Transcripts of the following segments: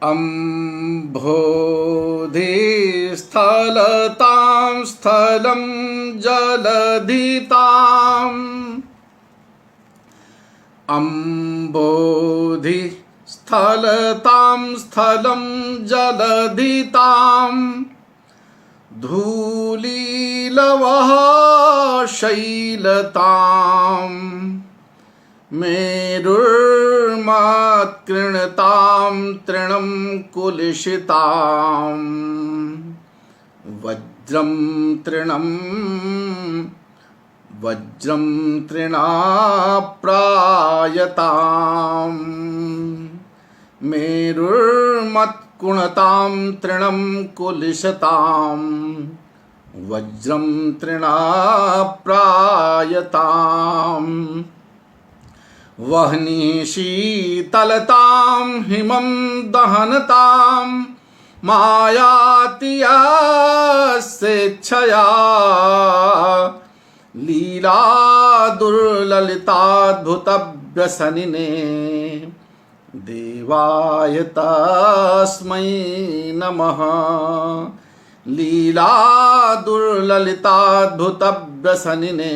अम्भोधिस्थलतां स्थलं जलधिताम् अम्भोधिस्थलतां स्थलं जलधिताम् धूलीलवः शैलताम् मेरुर्मात्कृणतां तृणं कुलुषिताम् वज्रं तृणाप्रायताम् मेरुर्मत्कुणतां तृणं कुलुषताम् वज्रं तृणाप्रायताम् वह्नि शीतलतां हिमं दहनतां मायाति स्वेच्छया लीला दुर्ललिताद्भुतव्यसनिने देवाय तस्मै नमः। लीला दुर्ललिताद्भुतव्यसनिने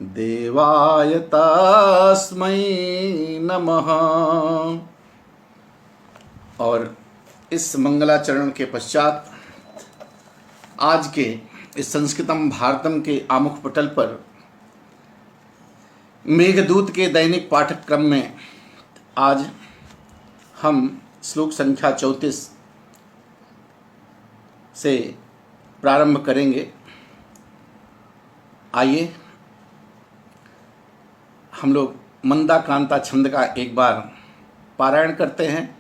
देवाय तस्मै नमः। और इस मंगलाचरण के पश्चात आज के इस संस्कृतम भारतम के आमुख पटल पर मेघदूत के दैनिक पाठ्यक्रम में आज हम श्लोक संख्या 34 से प्रारंभ करेंगे। आइए हम लोग मंदा कांता छंद का एक बार पारायण करते हैं।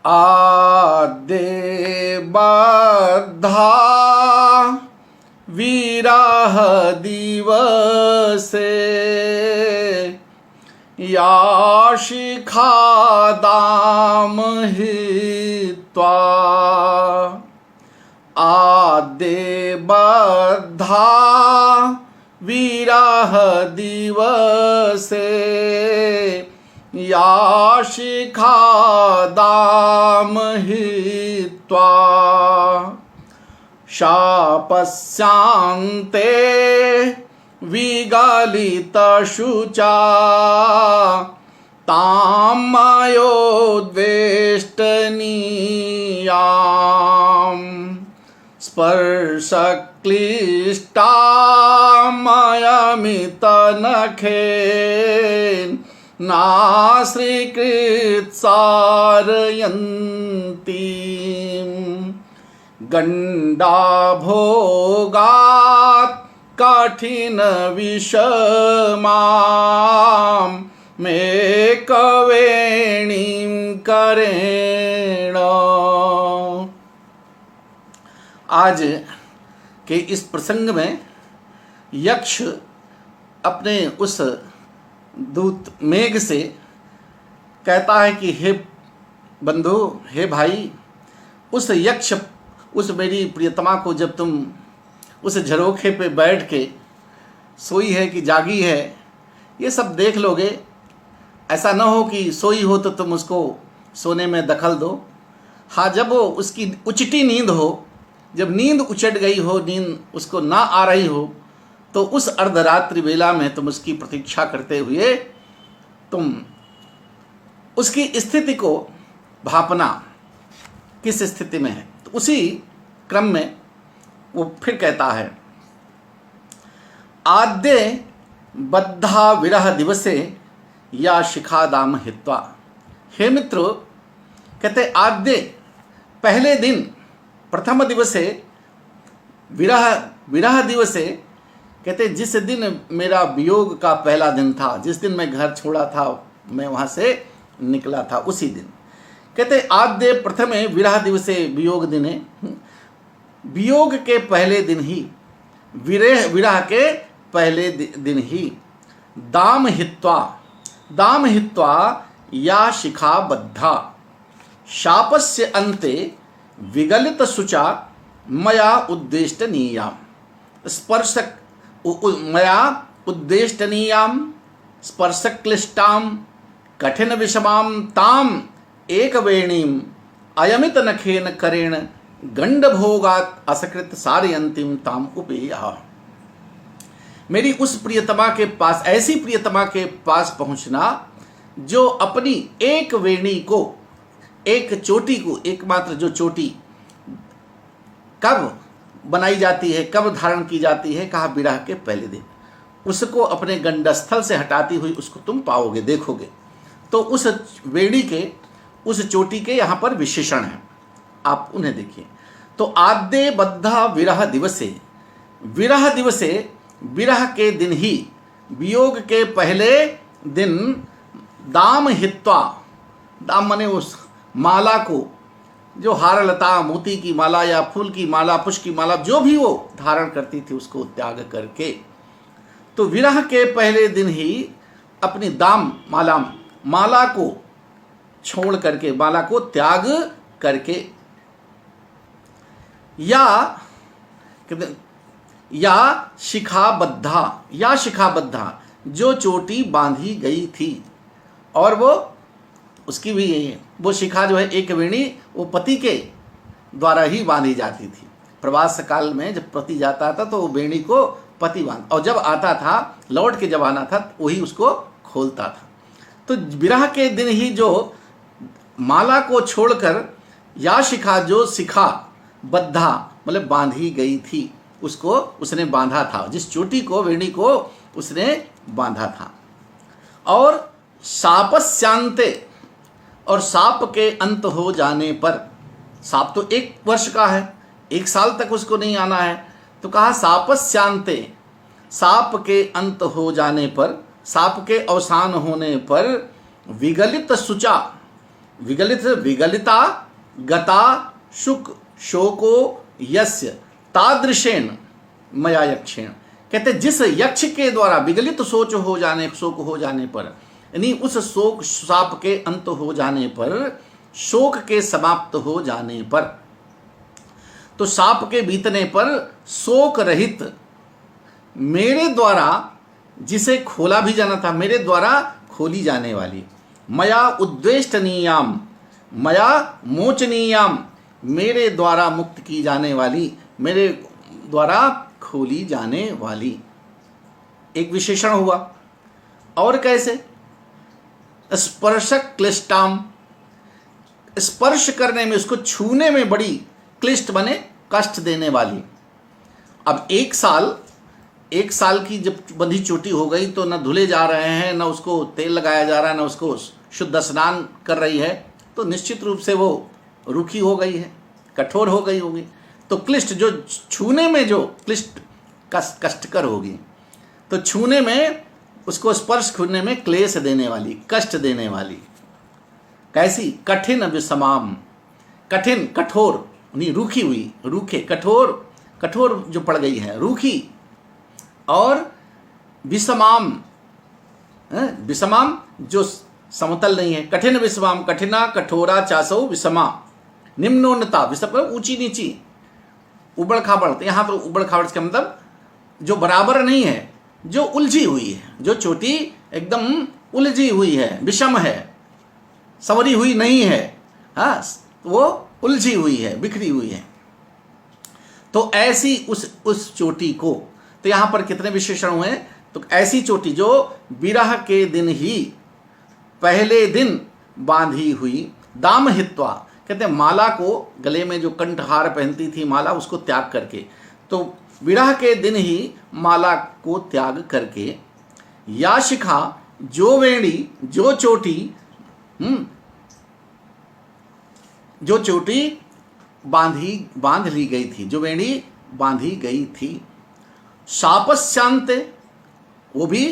आद्य बद्धा विरह दिवसे या शिखा दाम हित्वा आद्य बद्धा विरह दिवसे या शिखा दाम हित्वा शापस्यान्ते विगलितशुचा तामयोद्वेष्टनीयाम् स्पर्शक्लिष्टामयमितनखेन नाश्रीकृत्सारयन्तीं गण्डाभोगात् कठिनविषमां मेकवेणीं करेण। आज के इस प्रसंग में यक्ष अपने उस दूत मेघ से कहता है कि हे बंधु, हे भाई, उस यक्ष, उस मेरी प्रियतमा को जब तुम उस झरोखे पे बैठ के सोई है कि जागी है, ये सब देख लोगे। ऐसा न हो कि सोई हो तो तुम उसको सोने में दखल दो। हाँ, जब वो उसकी उचटी नींद हो, जब नींद उचट गई हो, नींद उसको ना आ रही हो, तो उस अर्धरात्रि वेला में तुम उसकी प्रतीक्षा करते हुए तुम उसकी स्थिति को भापना, किस स्थिति में है। तो उसी क्रम में वो फिर कहता है, आद्य बद्धा विरह दिवसे या शिखा दाम हित्वा। हे मित्रों, कहते आद्य पहले दिन, प्रथम दिवसे विरह दिवसे, कहते जिस दिन मेरा वियोग का पहला दिन था, जिस दिन मैं घर छोड़ा था, मैं वहाँ से निकला था, उसी दिन। कहते आद्य प्रथमे विरह दिवसे वियोग दिने, वियोग के पहले दिन ही, विरह के पहले दिन ही दाम हित्वा या शिखा बद्धा शापस्य अन्ते विगलित शुचा मया उद्देष्टनीयाम स्पर्शक मया उद्देष्टनीयाम स्पर्शक्लिष्टाम कठिन विषमाम ताम एक वेणीम अयमित नखेन करेण गंड भोगात असकृत सारयंतिम ताम उपेया। मेरी उस प्रियतमा के पास, ऐसी प्रियतमा के पास पहुंचना जो अपनी एक वेणी को, एक चोटी को, एकमात्र जो चोटी कब बनाई जाती है, कब धारण की जाती है, कहा विरह के पहले दिन, उसको अपने गंडस्थल से हटाती हुई उसको तुम पाओगे, देखोगे। तो उस वेणी के, उस चोटी के यहाँ पर विशेषण है, आप उन्हें देखिए। तो आद्य बद्धा विरह दिवसे, विरह दिवसे, विरह के दिन ही, वियोग के पहले दिन, दाम हित्वा, दाम माने उस माला को, जो हार लता मोती की माला या फूल की माला, पुष्प की माला, जो भी वो धारण करती थी, उसको त्याग करके, तो विरह के पहले दिन ही अपनी दाम माला को छोड़ करके, माला को त्याग करके, या शिखाबद्धा, जो चोटी बांधी गई थी, और वो उसकी भी वो शिखा जो है, एक वेणी, वो पति के द्वारा ही बांधी जाती थी। प्रवास काल में जब पति जाता था तो वो वेणी को पति बांध, और जब आता था, लौट के जब आना था, वही उसको खोलता था। तो विरह के दिन ही जो माला को छोड़कर, या शिखा, जो शिखा बद्धा मतलब बांधी गई थी, उसको उसने बांधा था, जिस चोटी को, वेणी को उसने बांधा था। और शापस्यांते, और साप के अंत हो जाने पर, साप तो 1 वर्ष का है, 1 साल तक उसको नहीं आना है, तो कहा शापस्यांते, साप के अंत हो जाने पर, साप के अवसान होने पर, विगलित शुचा, विगलिता गता शुक शोको यस्य तादृशेन मया यक्षेण। कहते जिस यक्ष के द्वारा विगलित शोक हो जाने पर, यानी उस शोक, साप के अंत हो जाने पर, शोक के समाप्त हो जाने पर, तो साप के बीतने पर शोक रहित, मेरे द्वारा जिसे खोला भी जाना था, मेरे द्वारा खोली जाने वाली, मया उद्वेष्टनीयाम, मया मोचनीयाम, मेरे द्वारा मुक्त की जाने वाली, मेरे द्वारा खोली जाने वाली, एक विशेषण हुआ। और कैसे? स्पर्शक क्लिष्टाम, स्पर्श करने में, उसको छूने में बड़ी क्लिष्ट बने कष्ट देने वाली। अब 1 साल की जब बंधी चोटी हो गई तो न धुले जा रहे हैं, न उसको तेल लगाया जा रहा है, न उसको शुद्ध स्नान कर रही है, तो निश्चित रूप से वो रूखी हो गई है, कठोर हो गई होगी। तो क्लिष्ट, जो छूने में जो क्लिष्ट कष्टकर होगी, तो छूने में, उसको स्पर्श करने में क्लेश देने वाली, कष्ट देने वाली। कैसी? कठिन विषमाम, कठिन, कठोर, नहीं रूखी हुई, रूखे, कठोर जो पड़ गई है, रूखी। और विषमाम, विषमाम जो समतल नहीं है, कठिन विषमाम, कठिना कठोरा चासौ विषमा, निम्नोन्नता, विषम ऊंची नीची, उबड़ खाबड़। तो यहाँ पर उबड़ खाबड़ का मतलब जो बराबर नहीं है, जो उलझी हुई है, जो चोटी एकदम उलझी हुई है, विषम है, संवरी हुई नहीं है, हाँ, वो उलझी हुई है, बिखरी हुई है। तो ऐसी उस चोटी को, तो यहाँ पर कितने विशेषण हुए? तो ऐसी चोटी जो विरह के दिन ही, पहले दिन बांधी हुई, दाम हित्वा, कहते हैं माला को, गले में जो कंठहार पहनती थी माला, उसको त्याग करके, तो विरह के दिन ही माला को त्याग करके, या शिखा, जो वेणी, जो चोटी, जो चोटी बांध ली गई थी, जो वेणी बांधी गई थी, शापस्यांते, वो भी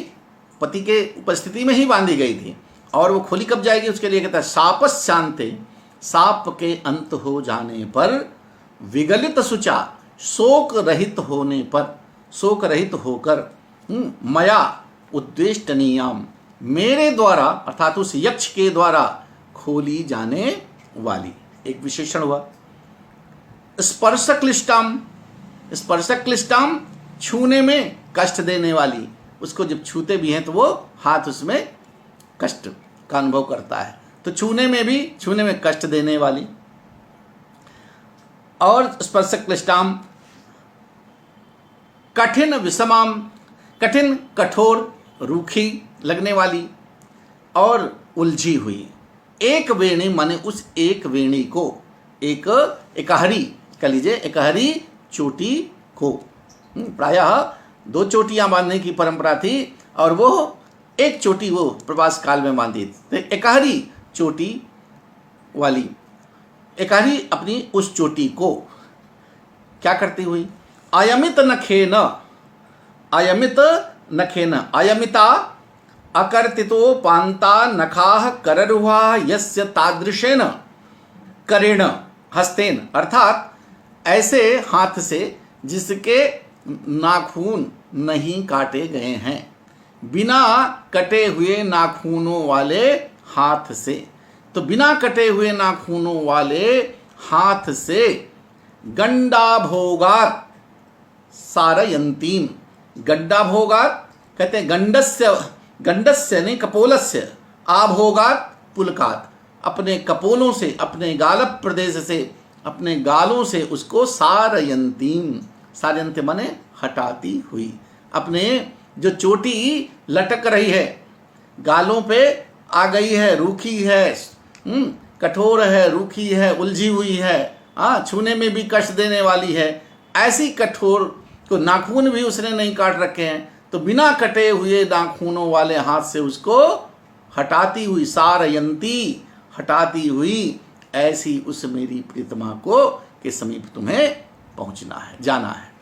पति के उपस्थिति में ही बांधी गई थी, और वो खोली कब जाएगी उसके लिए कहता है शापस्यांते, साप के अंत हो जाने पर, विगलित शुचा, शोक रहित होने पर, शोक रहित होकर, मया उद्वेष्टनीयाम, मेरे द्वारा अर्थात उस यक्ष के द्वारा खोली जाने वाली, एक विशेषण हुआ। स्पर्शक्लिष्टाम, स्पर्शक्लिष्टाम छूने में कष्ट देने वाली, उसको जब छूते भी हैं तो वो हाथ उसमें कष्ट का अनुभव करता है। तो छूने में कष्ट देने वाली, और स्पर्श क्लिष्टाम कठिन विषमाम, कठिन कठोर रूखी लगने वाली और उलझी हुई। एक वेणी माने उस एक वेणी को, एक एकहरी कह लीजिए, एकहरी चोटी को। प्रायः 2 चोटियां बांधने की परंपरा थी और वो एक चोटी वो प्रवास काल में बांधी थी। तो एकहरी चोटी वाली, एकहरी अपनी उस चोटी को क्या करती हुई, आयमित नखेन, आयमित नखेन, आयमिता अकर्तितो पांता नखाह कररुहा यस्य तादृशेन करेण हस्तेन, अर्थात ऐसे हाथ से जिसके नाखून नहीं काटे गए हैं, बिना कटे हुए नाखूनों वाले हाथ से। तो बिना कटे हुए नाखूनों वाले हाथ से गंडा भोगात सारयंतीम, गड्डा भोगात कहते हैं गंडस्य, गंडस्य नहीं कपोलस्य, आभोगात पुलकात, अपने कपोलों से, अपने गालप प्रदेश से, अपने गालों से उसको सारयंतीम, सारयंत माने हटाती हुई। अपने जो चोटी लटक रही है, गालों पे आ गई है, रूखी है, कठोर है, रूखी है, उलझी हुई है, छूने में भी कष्ट देने वाली है, ऐसी कठोर को नाखून भी उसने नहीं काट रखे हैं, तो बिना कटे हुए नाखूनों वाले हाथ से उसको हटाती हुई, सारयंती हटाती हुई, ऐसी उस मेरी प्रीतमा को के समीप तुम्हें पहुंचना है, जाना है।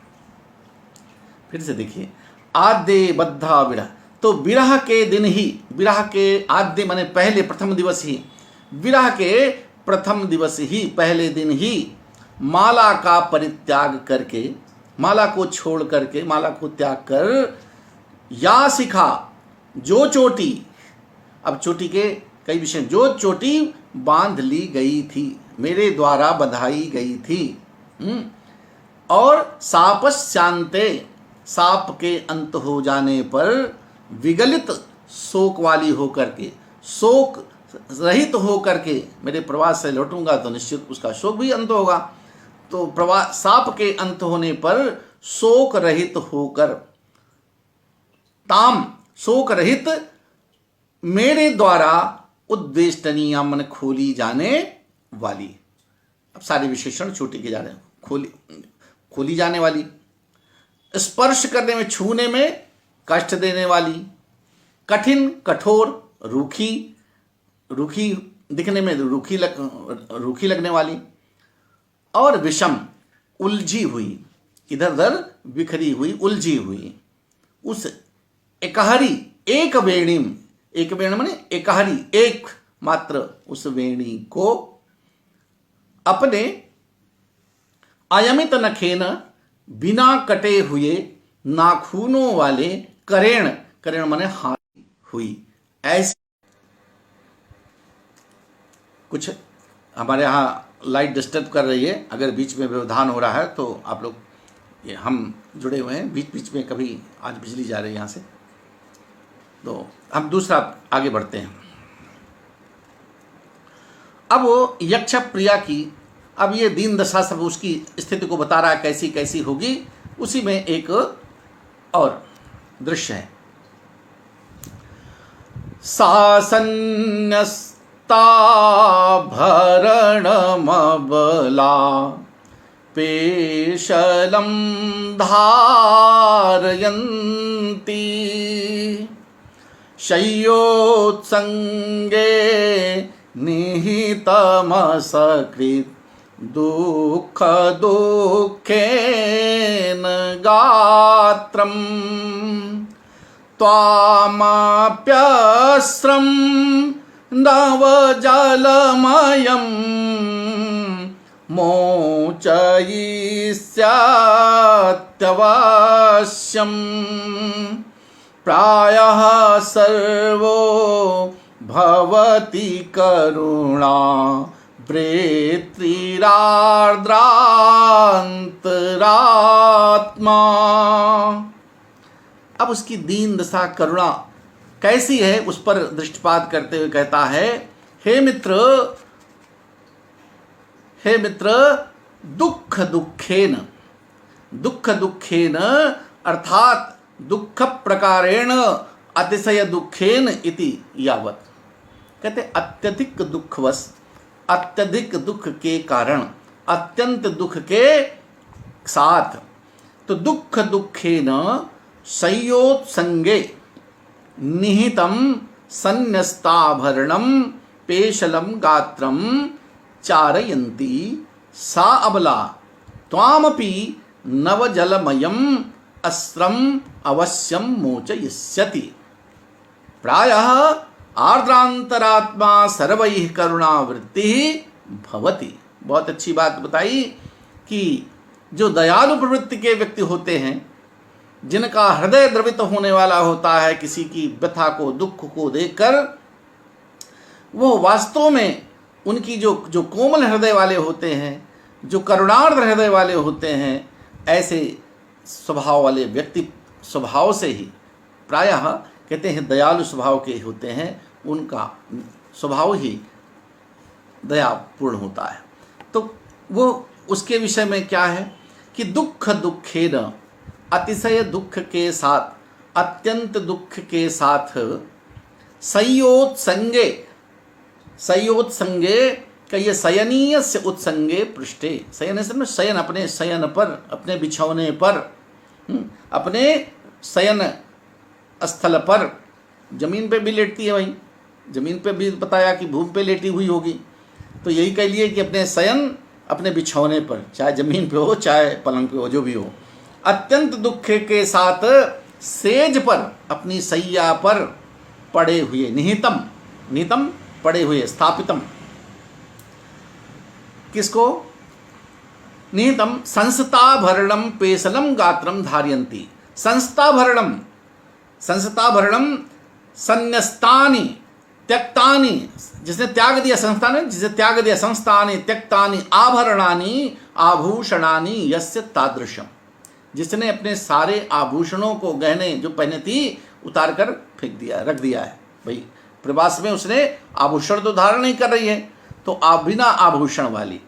फिर से देखिए, आद्य बद्धा विरह, तो विरह के दिन ही, विरह के आद्य माने पहले, प्रथम दिवस ही, विरह के प्रथम दिवस ही, पहले दिन ही माला का परित्याग करके, माला को छोड़ करके, माला को त्याग कर, या शिखा जो चोटी, अब चोटी के कई विषय, जो चोटी बांध ली गई थी, मेरे द्वारा बंधाई गई थी, और सापश्चान्ते, साप के अंत हो जाने पर विगलित शोक वाली होकर के, शोक रहित होकर के मेरे प्रवास से लौटूंगा तो निश्चित उसका शोक भी अंत होगा। तो प्रवास, साप के अंत होने पर शोक रहित होकर, ताम शोक रहित मेरे द्वारा उद्वेष्टनीय मन खोली जाने वाली। अब सारे विशेषण छोटे के जा रहे हैं। खोली जाने वाली, स्पर्श करने में, छूने में कष्ट देने वाली, कठिन कठोर रूखी, रूखी दिखने में रूखी लगने वाली, और विषम उलझी हुई, इधर उधर बिखरी हुई, उलझी हुई, उस एकहरी, एक वेणीम, एक वेणी माने एकहरी, एक मात्र उस वेणी को अपने अयमित नखेन, बिना कटे हुए नाखूनों वाले, करेण, करेण माने हाथ हुई। ऐसी कुछ हमारे यहाँ लाइट डिस्टर्ब कर रही है, अगर बीच में व्यवधान हो रहा है तो आप लोग, ये हम जुड़े हुए हैं, बीच बीच में कभी आज बिजली जा रही है यहाँ से, तो हम दूसरा आगे बढ़ते हैं। अब वो यक्ष प्रिया की, अब ये दीन दशा सब उसकी स्थिति को बता रहा है, कैसी कैसी होगी। उसी में एक और दृश्य है, सासन्यस्ता भरणमबला पेशलं धारयन्ती शय्योत्संगे निहितमसकृत् दुःख दुःखेन गात्रम् त्वामाप्यस्रं नवजलमयं मोचयिष्यत्यवश्यम् प्रायः सर्वो भवति करुणा प्रेत्रीरार्द्रान्तरात्मा। अब उसकी दीन दशा, करुणा कैसी है उस पर दृष्टिपात करते हुए कहता है, हे मित्र दुख दुखेन, दुख दुखेन अर्थात दुख प्रकारेण अतिशय दुखेन इति यावत। कहते अत्यधिक दुखवश, अत्यधिक दुख के कारण, अत्यंत दुख के साथ। तो दुख दुखेन संयोत्संगे निहितम सन्न्यस्ताभरणम पेशलम गात्रम चारयन्ती सा अबला त्वामपि नवजलमयम अस्त्रम अवश्यम मोचयिष्यति। प्रायः आर्द्रांतरात्मा सर्वैः करुणावृत्ति भवति। बहुत अच्छी बात बताई कि जो दयालु प्रवृत्ति के व्यक्ति होते हैं, जिनका हृदय द्रवित होने वाला होता है किसी की व्यथा को, दुख को देखकर, वो वास्तव में उनकी जो कोमल हृदय वाले होते हैं, जो करुणार्द्र हृदय वाले होते हैं, ऐसे स्वभाव वाले व्यक्ति स्वभाव से ही प्रायः कहते हैं दयालु स्वभाव के होते हैं, उनका स्वभाव ही दयापूर्ण होता है। तो वो उसके विषय में क्या है कि दुख दुखेन, अतिशय दुख के साथ, अत्यंत दुख के साथ, संयोत्संगे, संयोत्संगे का ये शयनीय से उत्संगे पृष्ठे, शयन से शयन, अपने शयन पर, अपने बिछौने पर, अपने शयन स्थल पर, जमीन पे भी लेटती है भाई, जमीन पे भी बताया कि भूमि पे लेटी हुई होगी, तो यही कह लिए कि अपने शयन, अपने बिछौने पर, चाहे जमीन पे हो चाहे पलंग पे हो, जो भी हो, अत्यंत दुख के साथ सेज पर, अपनी सैया पर पड़े हुए, निहितम, निहितम पड़े हुए, स्थापितम किसको, निहितम संस्थाभरणम पेशलम गात्रम धारयन्ति। संस्थाभरणम, संस्थाभरणम सन्न्यस्तानि त्यक्तानि, जिसने त्याग दिया संस्थान, जिसे त्याग दिया संस्थानि त्यक्तानि आभरणानि आभूषणानि यस्य तादृशम, जिसने अपने सारे आभूषणों को, गहने जो पहने थी, उतार कर फेंक दिया, रख दिया है भाई। प्रवास में उसने आभूषण तो धारण नहीं कर रही है, तो बिना आभूषण वाली,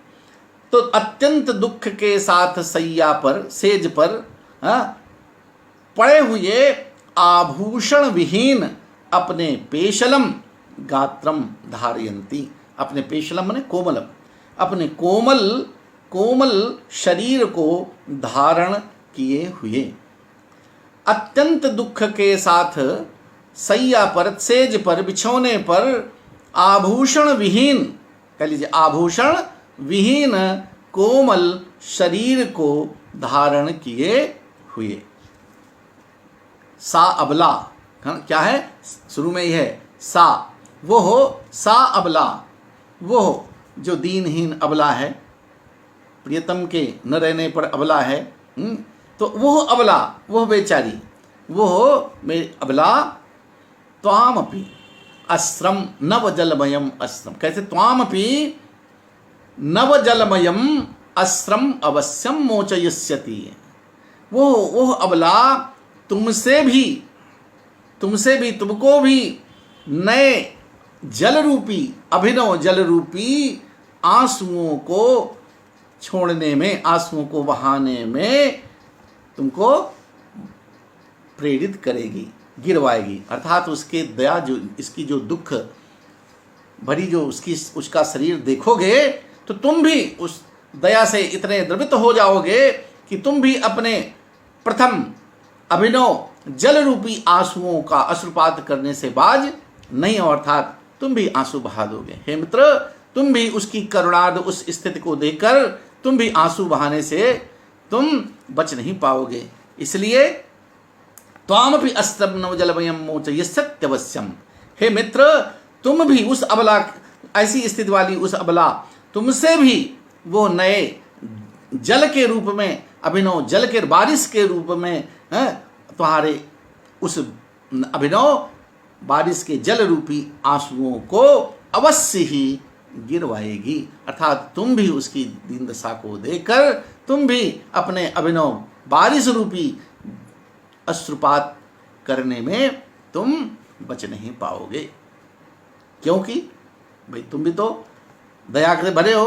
तो अत्यंत दुख के साथ सैया पर, सेज पर पड़े हुए आभूषण विहीन अपने पेशलम गात्रम धारयन्ति, अपने पेशलम माने कोमलम, अपने कोमल शरीर को धारण किए हुए, अत्यंत दुख के साथ सैया पर, सेज पर, बिछौने पर आभूषण विहीन, कह लीजिए आभूषण विहीन कोमल शरीर को धारण किए हुए। सा अबला, क्या है, शुरू में ही है सा, वो हो, सा अबला, वो हो जो दीनहीन अबला है, प्रियतम के न रहने पर अबला है, तो वो अबला, वो बेचारी, वो हो मेरी अबला, त्वामपि अस्त्रम नवजलमयम अस्त्रम, कैसे त्वामपि नवजलमयम अस्त्रम अवश्यम मोचयिष्यति। वो अबला तुमसे भी, तुमको भी नए जल रूपी, अभिनव जल रूपी आंसुओं को छोड़ने में, आंसुओं को बहाने में तुमको प्रेरित करेगी, गिरवाएगी। अर्थात उसके दया, जो इसकी जो दुख भरी जो उसका शरीर देखोगे, तो तुम भी उस दया से इतने द्रवित हो जाओगे कि तुम भी अपने प्रथम अभिनव जल रूपी आंसुओं का अश्रुपात करने से बाज नहीं, अर्थात तुम भी आंसू बहा दोगे। हे मित्र, तुम भी उसकी करुणार्ध उस स्थिति को देखकर तुम भी आंसू बहाने से तुम बच नहीं पाओगे। इसलिए त्वामपि अस्त्रम नवजलमयम मोचयिष्यति अवश्यम, हे मित्र, तुम भी उस अबला, ऐसी स्थिति वाली उस अबला, तुमसे भी वो नए जल के रूप में, अभिनव जल के, बारिश के रूप में तुम्हारे उस अभिनव बारिश के जल रूपी आंसुओं को अवश्य ही गिरवाएगी। अर्थात तुम भी उसकी दीन दशा को देखकर तुम भी अपने अभिनव बारिश रूपी अश्रुपात करने में तुम बच नहीं पाओगे। क्योंकि भाई तुम भी तो दया से भरे हो,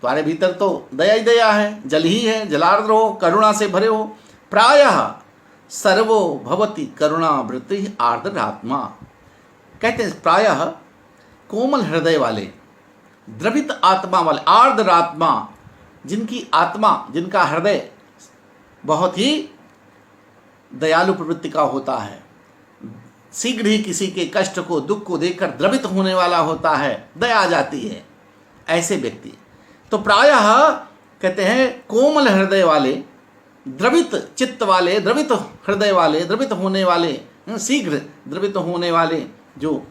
तुम्हारे भीतर तो दया ही दया है, जल ही है, जलार्द्र हो, करुणा से भरे हो। प्रायः सर्वो भवति करुणावृत्ति आर्द्रात्मा। कहते हैं प्रायः कोमल हृदय वाले, द्रवित आत्मा वाले, आर्द्रात्मा, जिनकी आत्मा, जिनका हृदय बहुत ही दयालु प्रवृत्ति का होता है, शीघ्र ही किसी के कष्ट को, दुख को देखकर द्रवित होने वाला होता है, दया आ जाती है, ऐसे व्यक्ति। तो प्रायः कहते हैं कोमल हृदय वाले, द्रवित चित्त वाले, द्रवित हृदय वाले, द्रवित होने वाले, शीघ्र द्रवित होने वाले जो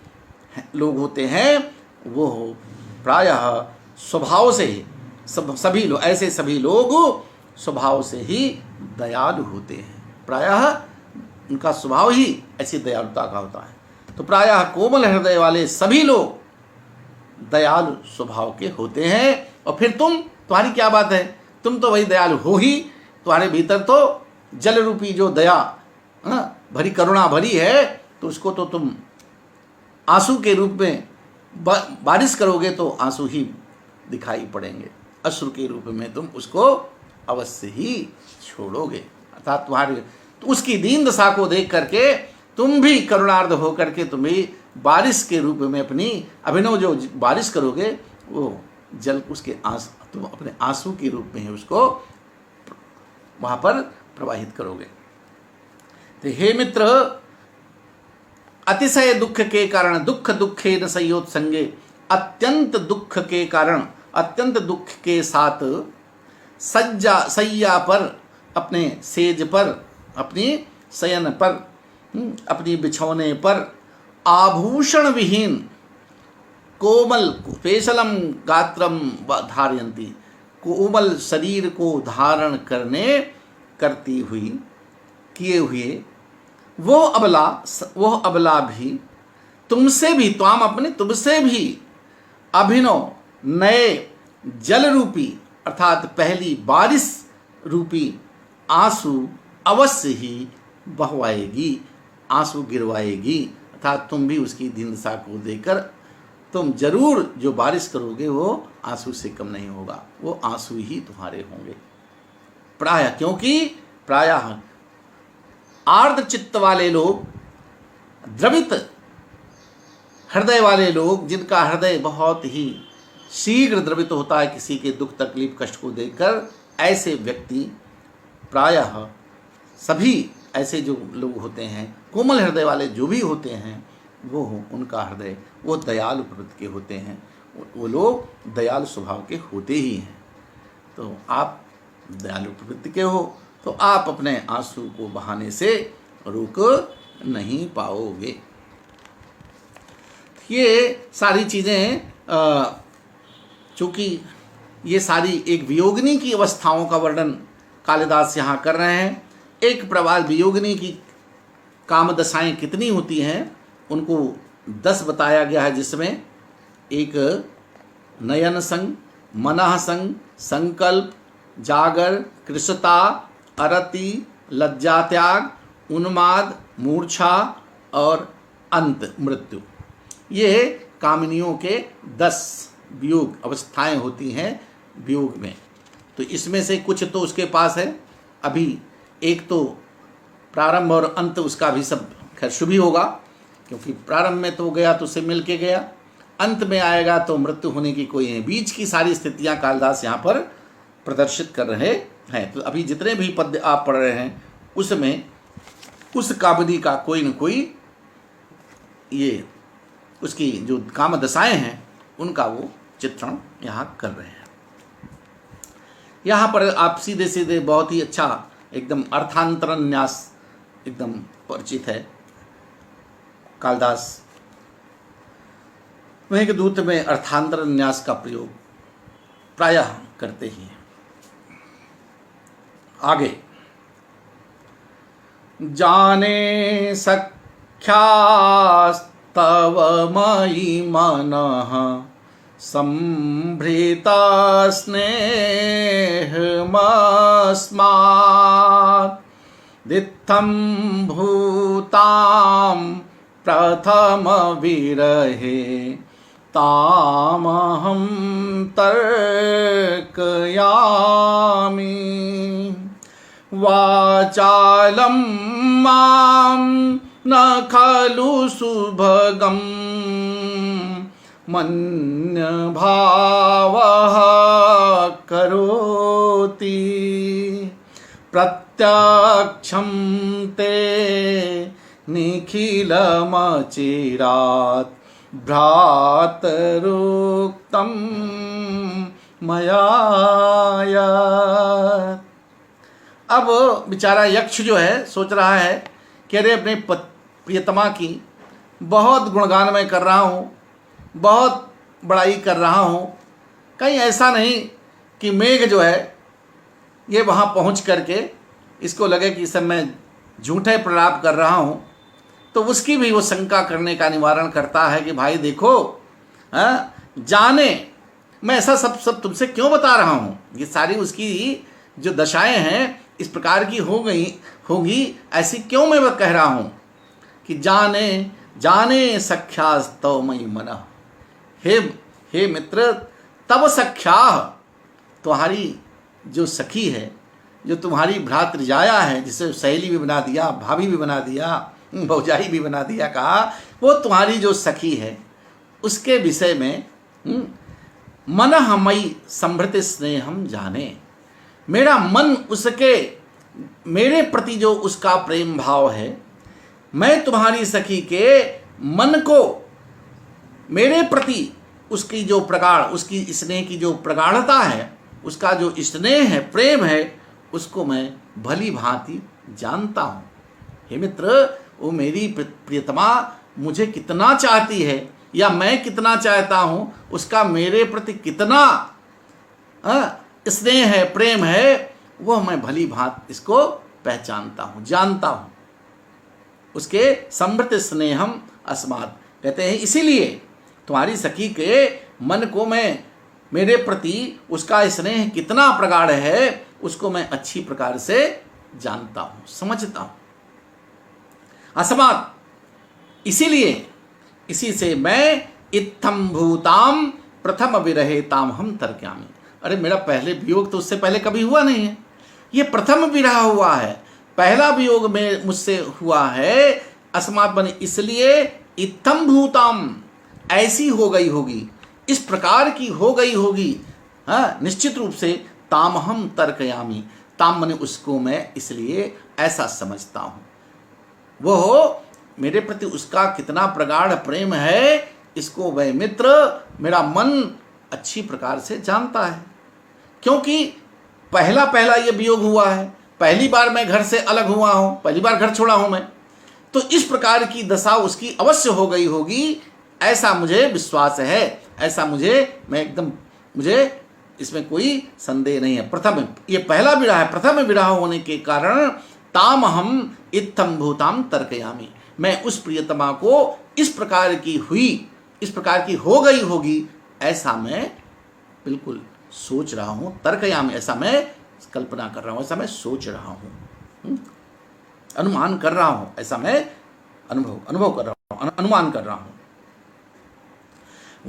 लोग होते हैं, वो प्रायः स्वभाव से ही सभी लोग, ऐसे सभी लोग स्वभाव से ही दयालु होते हैं। प्रायः उनका स्वभाव ही ऐसी दयालुता का होता है। तो प्रायः कोमल हृदय वाले सभी लोग दयालु स्वभाव के होते हैं। और फिर तुम्हारी क्या बात है, तुम तो वही दयालु हो ही, तुम्हारे भीतर तो जल रूपी जो दया भरी, करुणा भरी है, तो उसको तो तुम आंसू के रूप में बारिश करोगे तो आंसू ही दिखाई पड़ेंगे, अश्रु के रूप में तुम उसको अवश्य ही छोड़ोगे। अर्थात तुम्हारे तो उसकी दीन दशा को देख करके तुम भी करुणार्ध होकर के तुम भी बारिश के रूप में अपनी अभिनव जो बारिश करोगे, वो जल उसके तुम अपने आंसू के रूप में ही उसको वहाँ पर प्रवाहित करोगे। तो हे मित्र, अतिशय दुख के कारण दुख दुखे न संयोत्संगे, अत्यंत दुख के कारण, अत्यंत दुख के साथ सैया पर, अपने सेज पर, अपनी शयन पर, अपनी बिछौने पर आभूषण विहीन कोमल पेशलम गात्रम धारयंती, कोमल शरीर को धारण करती हुई, किए हुए वो अबला भी तुमसे भी, त्वाम अपने तुमसे भी अभिनव नए जल रूपी, अर्थात पहली बारिश रूपी आंसू अवश्य ही बहवाएगी, आंसू गिरवाएगी। अर्थात तुम भी उसकी दीन दशा को देकर तुम जरूर जो बारिश करोगे वो आंसू से कम नहीं होगा, वो आंसू ही तुम्हारे होंगे। प्रायः, क्योंकि प्रायः आर्द्र चित्त वाले लोग, द्रवित हृदय वाले लोग, जिनका हृदय बहुत ही शीघ्र द्रवित होता है किसी के दुख तकलीफ कष्ट को देखकर, ऐसे व्यक्ति प्रायः सभी ऐसे जो लोग होते हैं, कोमल हृदय वाले जो भी होते हैं, वो उनका हृदय वो दयालु प्रवृत्ति के होते हैं, वो लोग दयालु स्वभाव के होते ही हैं। तो आप दयालु प्रवृत्ति के हो तो आप अपने आंसू को बहाने से रोक नहीं पाओगे। ये सारी चीज़ें चूँकि ये सारी एक वियोगिनी की अवस्थाओं का वर्णन कालिदास यहाँ कर रहे हैं। एक प्रवाल वियोगिनी की काम दशाएँ कितनी होती हैं उनको 10 बताया गया है, जिसमें एक नयन संग, मनः संग, संकल्प, जागर, कृशता, अरति, लज्जा त्याग, उन्माद, मूर्छा और अंत मृत्यु, ये कामिनियों के 10 वियोग अवस्थाएं होती हैं वियोग में। तो इसमें से कुछ तो उसके पास है अभी, एक तो प्रारंभ और अंत उसका भी सब खैर शुभ ही होगा, क्योंकि प्रारंभ में तो गया तो उससे मिल के गया, अंत में आएगा तो मृत्यु होने की कोई है। बीच की सारी स्थितियां कालिदास यहाँ पर प्रदर्शित कर रहे हैं। तो अभी जितने भी पद्य आप पढ़ रहे हैं उसमें उस कामिनी का कोई न कोई ये उसकी जो काम दशाएं हैं उनका वो चित्रण यहाँ कर रहे हैं। यहाँ पर आप सीधे सीधे बहुत ही अच्छा एकदम अर्थांतरण न्यास एकदम परिचित है। कालिदास मेघदूत में अर्थांतरण न्यास का प्रयोग प्रायः करते ही हैं। आगे, जाने सख्यास्तव मयि मनः संभृत स्नेहमस्मात् दित्थं भूतां प्रथम विरहे तामहं तर्कयामि। वाचालं मां न खलु सुभगं मन्यभावः करोति। प्रत्यक्षं ते निखिलमचिरात् भ्रातरुक्तं मया यत्। अब बेचारा यक्ष जो है सोच रहा है कि अरे अपने प्रियतमा की बहुत गुणगान मैं कर रहा हूँ, बहुत बड़ाई कर रहा हूँ, कहीं ऐसा नहीं कि मेघ जो है ये वहाँ पहुँच करके इसको लगे कि इस समय मैं झूठे प्रलाप कर रहा हूँ। तो उसकी भी वो शंका करने का निवारण करता है कि भाई देखो, जाने मैं ऐसा सब तुमसे क्यों बता रहा हूँ। ये सारी उसकी जो दशाएं हैं इस प्रकार की होगी ऐसी क्यों मैं कह रहा हूँ कि जाने सख्यास्तव मयि मनः। हे मित्र, तब सख्या, तुम्हारी जो सखी है, जो तुम्हारी भ्रातृजाया है, जिसे सहेली भी बना दिया, भाभी भी बना दिया, भौजाई भी बना दिया, कहा वो तुम्हारी जो सखी है उसके विषय में मनः मयि संभृति स्नेहम जाने। मेरा मन उसके, मेरे प्रति जो उसका प्रेम भाव है, मैं तुम्हारी सखी के मन को, मेरे प्रति उसकी जो प्रगाढ़, उसकी स्नेह की जो प्रगाढ़ता है, उसका जो स्नेह है, प्रेम है, उसको मैं भली भांति जानता हूँ। हे मित्र, वो मेरी प्रियतमा मुझे कितना चाहती है या मैं कितना चाहता हूँ, उसका मेरे प्रति कितना स्नेह है, प्रेम है, वह मैं भली भांति इसको पहचानता हूँ, जानता हूँ। उसके समृत स्नेहम अस्मात्, कहते हैं इसीलिए तुम्हारी सखी के मन को मैं, मेरे प्रति उसका स्नेह कितना प्रगाढ़ है, उसको मैं अच्छी प्रकार से जानता हूँ, समझता हूँ। अस्मात्, इसीलिए, इसी से मैं इत्थम भूताम प्रथम विरहे ताम हम तर्क्यामि। अरे मेरा पहले वियोग तो उससे पहले कभी हुआ नहीं है, ये प्रथम विरह हुआ है, पहला वियोग में मुझसे हुआ है। अस्मात् बने इसलिए, इत्थम भूताम, ऐसी हो गई होगी, इस प्रकार की हो गई होगी, हाँ निश्चित रूप से। तामहम तर्कयामि, ताम मने उसको मैं इसलिए ऐसा समझता हूँ। वो मेरे प्रति उसका कितना प्रगाढ़ प्रेम है, इसको वह मित्र, मेरा मन अच्छी प्रकार से जानता है। क्योंकि पहला ये वियोग हुआ है, पहली बार मैं घर से अलग हुआ हूँ, पहली बार घर छोड़ा हूँ मैं, तो इस प्रकार की दशा उसकी अवश्य हो गई होगी, ऐसा मुझे विश्वास है, ऐसा मुझे इसमें कोई संदेह नहीं है। प्रथम, ये पहला विरह है, प्रथम विरह होने के कारण ताम हम इत्थम भूताम तर्कयामि, मैं उस प्रियतमा को इस प्रकार की हुई, इस प्रकार की हो गई होगी, ऐसा मैं बिल्कुल सोच रहा हूँ। तर्कयामि, ऐसा मैं कल्पना कर रहा हूँ, ऐसा मैं सोच रहा हूँ, अनुमान कर रहा हूँ, ऐसा मैं अनुभव कर रहा हूँ, अनुमान कर रहा हूँ।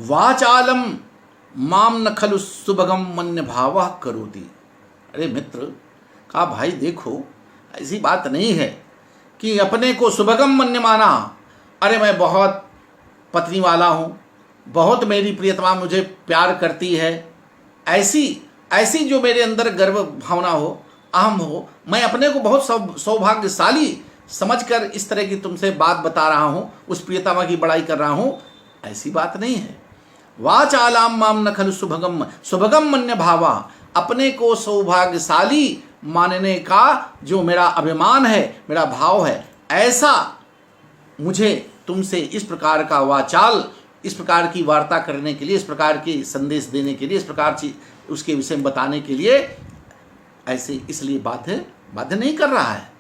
वाचालम माम न खलु सुभगम मन्य भावः करोति। अरे मित्र, कहा भाई देखो, ऐसी बात नहीं है कि अपने को सुभगम मन्य माना, अरे मैं बहुत पत्नी वाला हूँ, बहुत मेरी प्रियतमा मुझे प्यार करती है, ऐसी जो मेरे अंदर गर्व भावना हो, अहम हो, मैं अपने को बहुत सौभाग्यशाली समझकर इस तरह की तुमसे बात बता रहा हूँ, उस प्रियतमा की बड़ाई कर रहा हूँ, ऐसी बात नहीं है। वाचालाम माम न खलु सुभगम मन्य भावा, अपने को सौभाग्यशाली मानने का जो मेरा अभिमान है, मेरा भाव है, ऐसा मुझे तुमसे इस प्रकार का वाचाल, इस प्रकार की वार्ता करने के लिए, इस प्रकार की संदेश देने के लिए, इस प्रकार की उसके विषय में बताने के लिए ऐसे इसलिए बाध्य नहीं कर रहा है।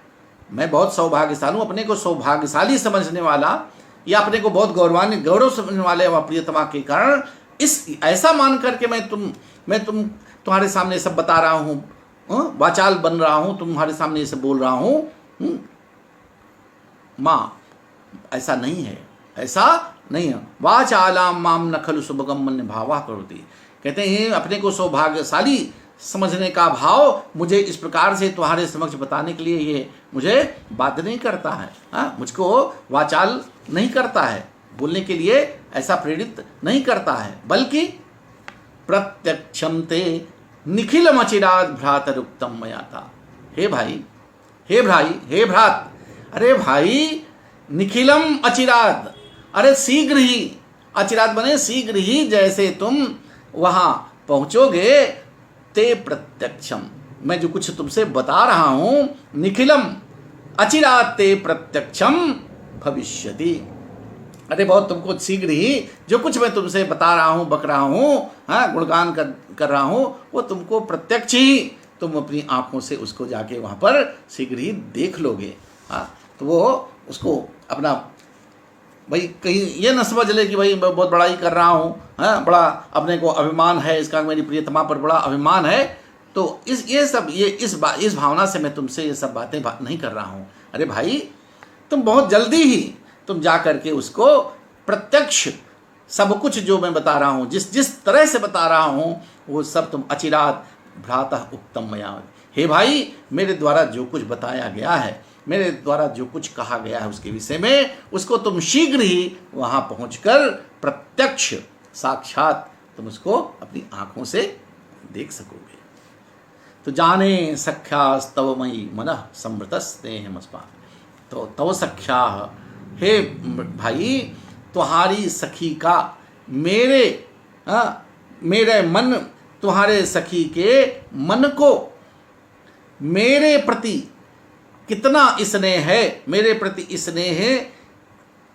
मैं बहुत सौभाग्यशाली हूँ, अपने को सौभाग्यशाली समझने वाला या अपने को बहुत गौरव समझने वाले प्रियतमा के कारण इस ऐसा मान करके मैं तुम्हारे सामने सब बता रहा हूँ, वाचाल बन रहा हूँ, तुम्हारे सामने ये सब बोल रहा हूँ। माँ, ऐसा नहीं है, ऐसा नहीं है। वाचालाम माम न खलु सुभगम मन्य भावा करोति, कहते हैं अपने को सौभाग्यशाली समझने का भाव मुझे इस प्रकार से तुम्हारे समक्ष बताने के लिए ये मुझे बाध्य नहीं करता है। हाँ, मुझको वाचाल नहीं करता है, बोलने के लिए ऐसा प्रेरित नहीं करता है, बल्कि प्रत्यक्षम ते निखिलम अचिराद भ्रातरुक्तम मया था। हे भाई, हे भाई, हे भ्रात, अरे भाई निखिलम अचिराद, अरे शीघ्र ही, अचिराद बने शीघ्र ही, जैसे तुम वहां पहुंचोगे, ते प्रत्यक्षम, मैं जो कुछ तुमसे बता रहा हूं, निखिलम अचिराद ते प्रत्यक्षम भविष्यति, अरे बहुत तुमको शीघ्र ही जो कुछ मैं तुमसे बता रहा हूं, बक रहा हूं, हाँ, गुणगान कर रहा हूं, वो तुमको प्रत्यक्ष ही तुम अपनी आंखों से उसको जाके वहां पर शीघ्र ही देख लोगे। हाँ, तो वो उसको अपना भाई कहीं ये न समझ ले कि भाई मैं बहुत बड़ाई कर रहा हूँ, हाँ, बड़ा अपने को अभिमान है इसका, मेरी प्रियतमा पर बड़ा अभिमान है, तो इस भावना से मैं तुमसे ये सब बातें नहीं कर रहा हूँ। अरे भाई तुम बहुत जल्दी ही तुम जा करके उसको प्रत्यक्ष सब कुछ जो मैं बता रहा हूँ, जिस तरह से बता रहा हूँ, वो सब तुम अचिरात भ्रातः उक्तम मया, हे भाई मेरे द्वारा जो कुछ बताया गया है, मेरे द्वारा जो कुछ कहा गया है उसके विषय में, उसको तुम शीघ्र ही वहां पहुंचकर प्रत्यक्ष साक्षात तुम उसको अपनी आंखों से देख सकोगे। तो जाने सख्यास्तवमयी मनः समृतस्नेहमस्मा, तो तव सख्या, हे भाई तुम्हारी सखी का मेरे मन, तुम्हारे सखी के मन को मेरे प्रति कितना स्नेह है, मेरे प्रति स्नेह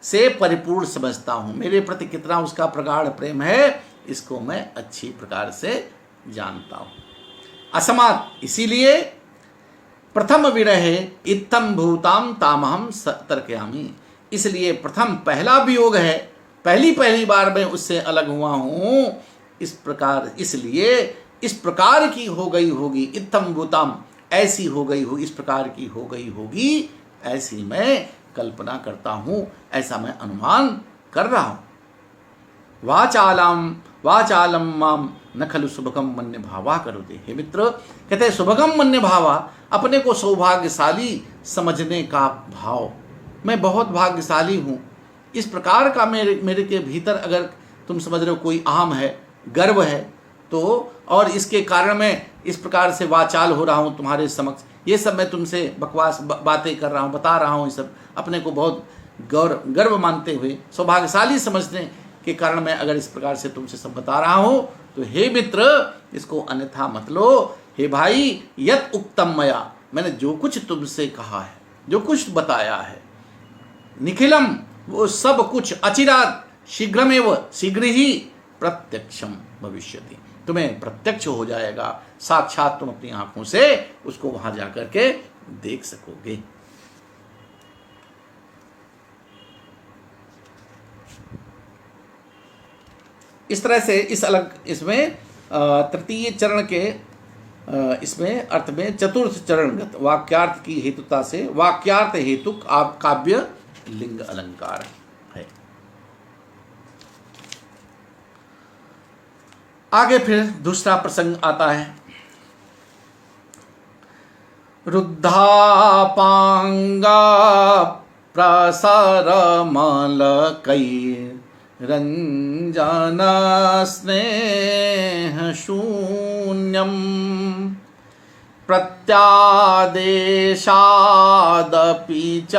से परिपूर्ण समझता हूँ, मेरे प्रति कितना उसका प्रगाढ़ प्रेम है, इसको मैं अच्छी प्रकार से जानता हूँ। असमात, इसीलिए प्रथम विरहे इत्थम भूताम तामहम तर्कयामि, इसलिए प्रथम पहला वियोग है, पहली बार मैं उससे अलग हुआ हूँ, इस प्रकार, इसलिए इस प्रकार की हो गई होगी, इत्थम भूताम ऐसी हो गई हो, इस प्रकार की हो गई होगी, ऐसी मैं कल्पना करता हूँ, ऐसा मैं अनुमान कर रहा हूँ। वाचालम माम न खलु सुभगम मन्य भावा करोते, हे मित्र, कहते हैं सुभगम मन्य भावा, अपने को सौभाग्यशाली समझने का भाव, मैं बहुत भाग्यशाली हूँ, इस प्रकार का मेरे के भीतर अगर तुम समझ रहे हो कोई अहम है, गर्व है, तो और इसके कारण मैं इस प्रकार से वाचाल हो रहा हूँ तुम्हारे समक्ष, ये सब मैं तुमसे बकवास बातें कर रहा हूँ, बता रहा हूँ, ये सब अपने को बहुत गर्व मानते हुए, सौभाग्यशाली समझने के कारण मैं अगर इस प्रकार से तुमसे सब बता रहा हूँ, तो हे मित्र इसको अन्यथा मत लो। हे भाई यत उक्तम मया, मैंने जो कुछ तुमसे कहा है, जो कुछ बताया है, निखिलम वो सब कुछ, अचिरात शीघ्रमेव, शीघ्र ही, प्रत्यक्षम भविष्यति, तुम्हें प्रत्यक्ष हो जाएगा, साक्षात तुम अपनी आंखों से उसको वहां जाकर के देख सकोगे। इस तरह से इसमें तृतीय चरण के इसमें अर्थ में चतुर्थ चरणगत वाक्यार्थ की हेतुता से वाक्यार्थ हेतुक काव्य लिंग अलंकार है। आगे फिर दूसरा प्रसंग आता है। रुद्धापांगा प्रसरमलकैः रंजन स्नेह शून्यम् प्रत्यादेशादपि च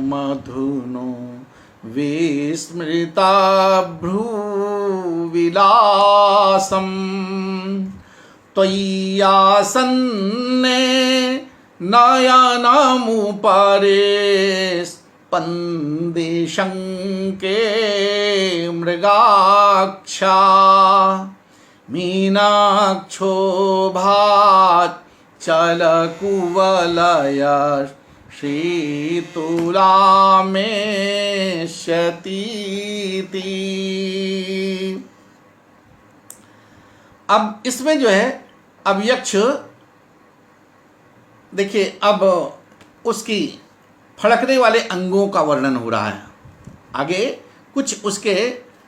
मधुनो विस्मृता भ्रूविलासम् त्वय्यासन्ने नयनमुपरे स्पन्दिशङ्के मृगाक्षा मीनाक्षोभात् चलकुवलय शीतुलामेष्यतीति। अब इसमें जो है, अब यक्ष देखिए, अब उसकी फड़कने वाले अंगों का वर्णन हो रहा है। आगे कुछ उसके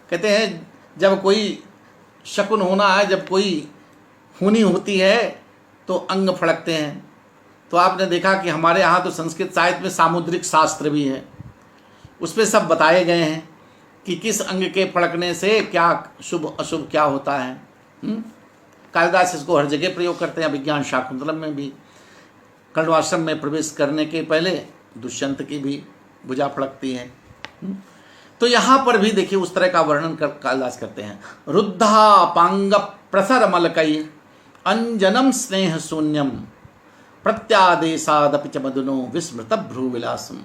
कहते हैं जब कोई शकुन होना है, जब कोई होनी होती है तो अंग फड़कते हैं। तो आपने देखा कि हमारे यहाँ तो संस्कृत साहित्य में सामुद्रिक शास्त्र भी है, उस पर सब बताए गए हैं कि किस अंग के फड़कने से क्या शुभ अशुभ क्या होता है। कालिदास इसको हर जगह प्रयोग करते हैं। विज्ञान शाकुंतलम में भी कर्णवाश्रम में प्रवेश करने के पहले दुष्यंत की भी भुजा फड़कती है। तो यहाँ पर भी देखिए उस तरह का वर्णन कालिदास करते हैं। रुद्धा पांग प्रसर मलकई अंजनम स्नेह शून्यम प्रत्यादेशादपि च मधुनो विस्मृत भ्रूविलासम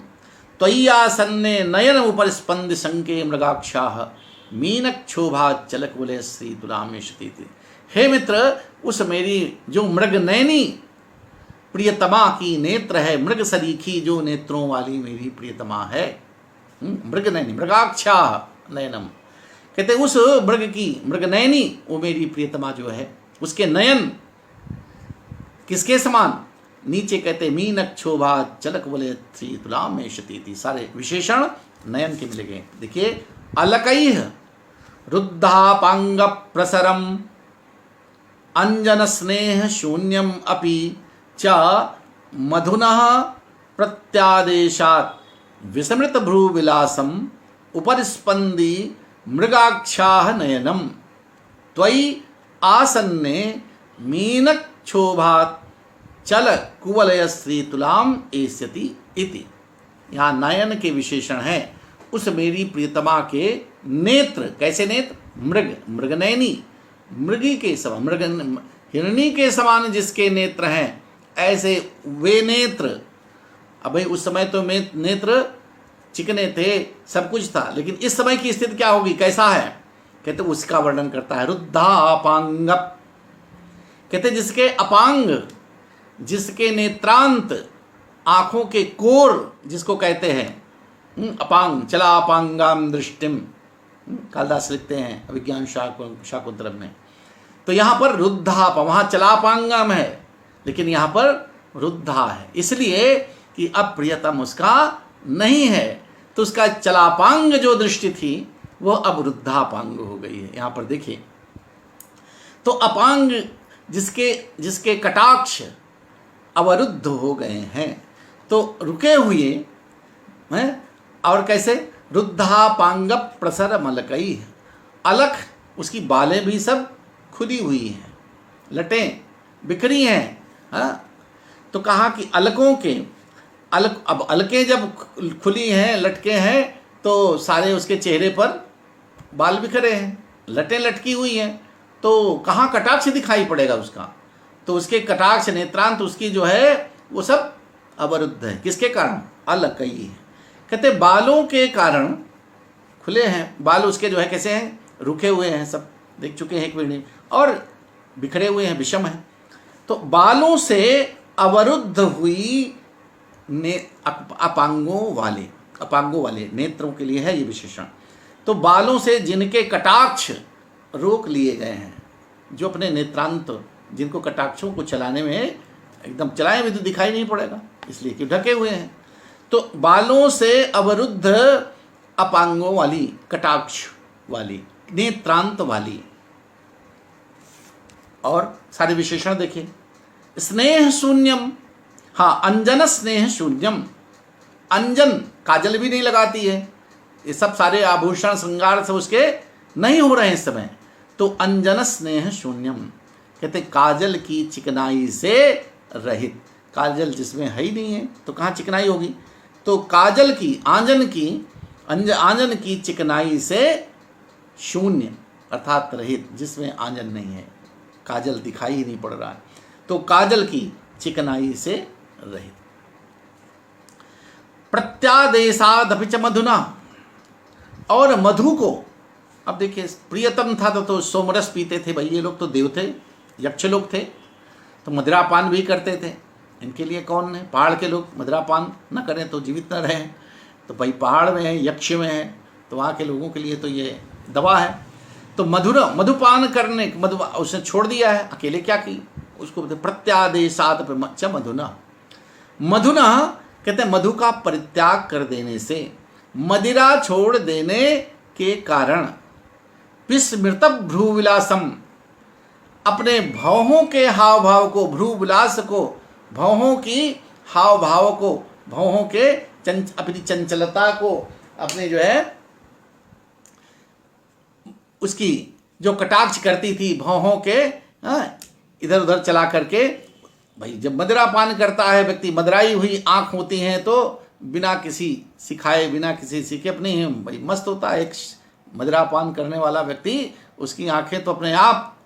त्वय्यासन्ने नयन उपरिस्पंद संके मृगाक्षाः मीनक्षोभा चलकुले श्री तुलामेशति। हे मित्र, उस मेरी जो मृग नयनी प्रियतमा की नेत्र है, मृग सरीखी जो नेत्रों वाली मेरी प्रियतमा है, मृग नयनी मृगाक्षा नयनम, कहते उस मृग की मृग नयनी वो मेरी प्रियतमा जो है, उसके नयन किसके समान, नीचे कहते मीनक क्षोभा चलक बोले थी तुलाम में शती, सारे विशेषण नयन के मिले गए। देखिए अलकैः रुद्धापांग प्रसरम अंजन स्नेह शून्यम अपि च मधुनः प्रत्यादेशात् विस्मृत भ्रूविलासम उपरिस्पंदी मृगाक्षाः नयनम त्वयि आसन्ने मीनक्षोभात् चल कुवलय श्री तुलाम एस्यति इति। यहाँ नयन के विशेषण है उस मेरी प्रियतमा के नेत्र। कैसे नेत्र? मृग, मृगनयनी, मृगी के समान, मृग हिरणी के समान जिसके नेत्र हैं, ऐसे वे नेत्र। अब भाई उस समय तो नेत्र चिकने थे, सब कुछ था, लेकिन इस समय की स्थिति क्या होगी, कैसा है, कहते उसका वर्णन करता है। रुद्धापांग, कहते जिसके अपांग, जिसके नेत्रांत, आंखों के कोर जिसको कहते हैं अपांग, चला अपांगाम दृष्टिम, कालिदास लिखते हैं विज्ञान शाकुंतलम में। तो यहाँ पर रुद्धाप, वहाँ चलापांगम है लेकिन यहाँ पर रुद्धा है, इसलिए कि अब प्रियतम उसका नहीं है, तो उसका चलापांग जो दृष्टि थी वो अब रुद्धापांग हो गई है। यहाँ पर देखिए तो अपांग जिसके कटाक्ष अवरुद्ध हो गए हैं, तो रुके हुए हैं। और कैसे? रुद्धापांग प्रसर मलकई, अलख उसकी बालें भी सब खुली हुई हैं, लटें बिखरी हैं। हाँ, तो कहा कि अलकों के अलक, अब अलकें जब खुली हैं, लटके हैं, तो सारे उसके चेहरे पर बाल बिखरे हैं, लटें लटकी हुई हैं, तो कहाँ कटाक्ष दिखाई पड़ेगा उसका? तो उसके कटाक्ष नेत्रांत उसकी जो है वो सब अवरुद्ध है। किसके कारण? अलकई है, कहते बालों के कारण खुले हैं, बाल उसके जो है कैसे हैं, रुके हुए हैं, सब देख चुके हैं एक पीढ़ी, और बिखरे हुए हैं, विषम हैं। तो बालों से अवरुद्ध हुई अपांगों वाले नेत्रों के लिए है ये विशेषण। तो बालों से जिनके कटाक्ष रोक लिए गए हैं, जो अपने नेत्रांत, जिनको कटाक्षों को चलाने में एकदम चलाए में तो दिखाई नहीं पड़ेगा, इसलिए कि ढके हुए हैं। तो बालों से अवरुद्ध अपांगों वाली, कटाक्ष वाली, नेत्रांत वाली, और सारे विशेषण देखिए। स्नेह शून्यम, हाँ, अंजन स्नेह शून्यम, अंजन काजल भी नहीं लगाती है, ये सब सारे आभूषण श्रृंगार से उसके नहीं हो रहे हैं इस समय। तो अंजन स्नेह शून्यम, कहते काजल की चिकनाई से रहित, काजल जिसमें है ही नहीं है तो कहाँ चिकनाई होगी? तो काजल की, आंजन की चिकनाई से शून्य अर्थात रहित, जिसमें आंजन नहीं है, काजल दिखाई ही नहीं पड़ रहा है, तो काजल की चिकनाई से रहित। प्रत्यादेशादपि च मधुना, और मधु को, अब देखिए प्रियतम था तो सोमरस पीते थे भाई, ये लोग तो देव थे, यक्ष लोग थे, तो मदिरापान भी करते थे। इनके लिए कौन है? पहाड़ के लोग मदिरापान न करें तो जीवित न रहें, तो भाई पहाड़ में है, यक्ष में है, तो वहाँ के लोगों के लिए तो ये दवा है। तो मधुपान करने, मधु उसने छोड़ दिया है, अकेले क्या की, उसको प्रत्यादेशाद च मधुना, कहते हैं मधु का परित्याग कर देने से, मदिरा छोड़ देने के कारण विस्मृत भ्रूविलासम, अपने भौहों के हाव भाव को, भ्रूविलास को, भौहों की हाव भाव को, भौहों के अपनी चंचलता को, अपने जो है उसकी जो कटाक्ष करती थी भौहों के इधर उधर चला करके। भाई जब मदिरा पान करता है व्यक्ति, मदिराई हुई आंख होती हैं तो बिना किसी सिखाए, बिना किसी सीखे अपने ही भाई मस्त होता है। एक मदिरा पान करने वाला व्यक्ति, उसकी आंखें तो अपने आप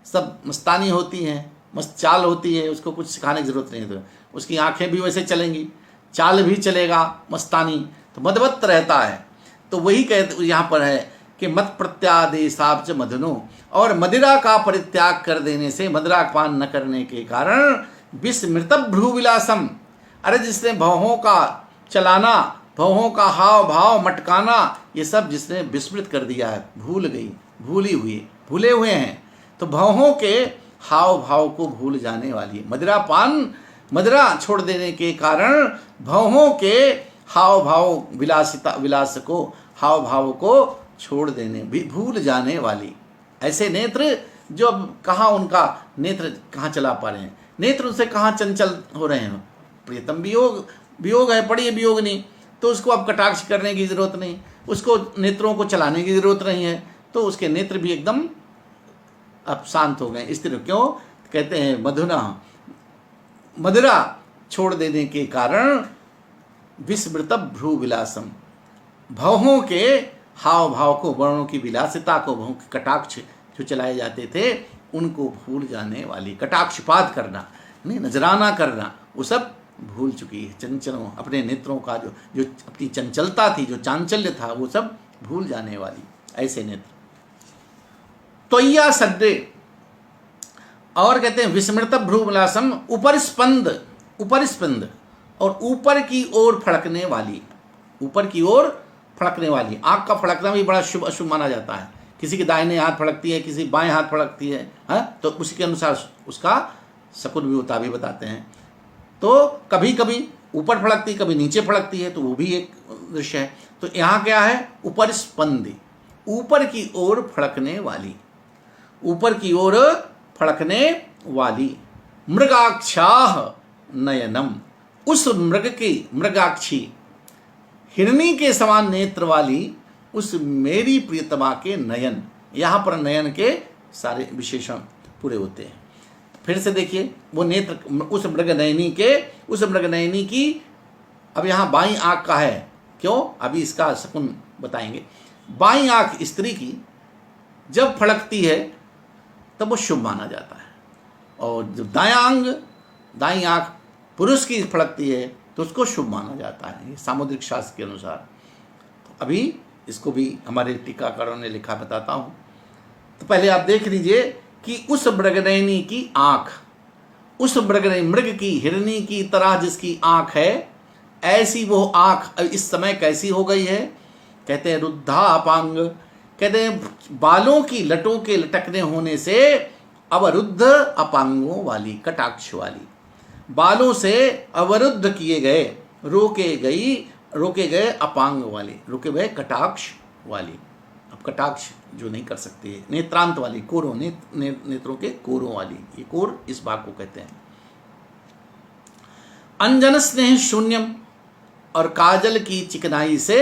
सब मस्तानी होती हैं, मस्त चाल होती है, उसको कुछ सिखाने की जरूरत नहीं है। तो उसकी आंखें भी वैसे चलेंगी, चाल भी चलेगा मस्तानी, तो मदवत रहता है। तो वही कहते यहाँ पर है कि मत प्रत्यादेशाब्ज मधुनो, और मदिरा का परित्याग कर देने से, मदिरा पान न करने के कारण विस्मृत भ्रूविलासम, अरे जिसने भौहों का चलाना, भौहों का हाव भाव मटकाना, ये सब जिसने विस्मृत कर दिया है, भूल गई, भूले हुए हैं, तो भौहों के हाव भाव को भूल जाने वाली मदिरा पान, मदिरा छोड़ देने के कारण भौहों के हाव भाव विलास को, हाव भाव को छोड़ देने, भूल जाने वाली। ऐसे नेत्र जो अब कहाँ उनका नेत्र कहाँ चला पा रहे हैं, नेत्र उनसे कहाँ चंचल हो रहे हैं। प्रियतम वियोग है, पढ़िए वियोग नहीं, तो उसको अब कटाक्ष करने की जरूरत नहीं, उसको नेत्रों को चलाने की जरूरत नहीं है, तो उसके नेत्र भी एकदम अब शांत हो गए, स्थिर। क्यों कहते हैं मधुना, मदिरा छोड़ देने के कारण विस्मृत भ्रू विलासम, भौहों के हाव भाव को, वर्णों की विलासिता को, भौहों के कटाक्ष जो चलाए जाते थे उनको भूल जाने वाली, कटाक्षपात करना नहीं, नजराना करना, वो सब भूल चुकी है। चंचलों, अपने नेत्रों का जो अपनी चंचलता थी, जो चांचल्य था, वो सब भूल जाने वाली ऐसे नेत्र। त्वय्या सड्डे, और कहते हैं विस्मृत भ्रूविलासम, उपरिस्पंद और ऊपर की ओर फड़कने वाली, ऊपर की ओर फड़कने वाली। आँख का फड़कना भी बड़ा शुभ अशुभ माना जाता है। किसी के दाहिने हाथ फड़कती है, किसी बाएं हाथ फड़कती है, तो उसी के अनुसार उसका शकुन भी होता, भी बताते हैं। तो कभी कभी ऊपर फड़कती, कभी नीचे फड़कती है, तो वो भी एक दृश्य है। तो यहाँ क्या है, उपरिस्पंदी, ऊपर की ओर फड़कने वाली, ऊपर की ओर फड़कने वाली। मृगाक्षाह नयनम, उस मृग की, मृगाक्षी हिरणी के समान नेत्र वाली उस मेरी प्रियतमा के नयन, यहाँ पर नयन के सारे विशेषण पूरे होते हैं। फिर से देखिए वो नेत्र, उस मृगनयनी के, उस मृगनयनी की, अब यहाँ बाईं आँख का है, क्यों, अभी इसका शकुन बताएंगे। बाईं आँख स्त्री की जब फड़कती है तब वो शुभ माना जाता है, और जब दाईं आँख पुरुष की फड़कती है तो उसको शुभ माना जाता है, सामुद्रिक शास्त्र के अनुसार। तो अभी इसको भी हमारे टीकाकारों ने लिखा, बताता हूँ। तो पहले आप देख लीजिए कि उस मृगनयनी की आँख, उस मृग की, हिरणी की तरह जिसकी आँख है, ऐसी वो आँख इस समय कैसी हो गई है, कहते हैं रुद्धा अपांग, कहते हैं बालों की लटों के लटकने होने से अवरुद्ध अपांगों वाली, कटाक्ष वाली, बालों से अवरुद्ध किए गए, रोके गए अपांग वाली, रोके गए कटाक्ष वाली। अब कटाक्ष जो नहीं कर सकते, नेत्रांत वाली, कोरों, नेत्रों के कोरों वाली, ये कोर इस भाग को कहते हैं। अंजन स्नेह शून्यम, और काजल की चिकनाई से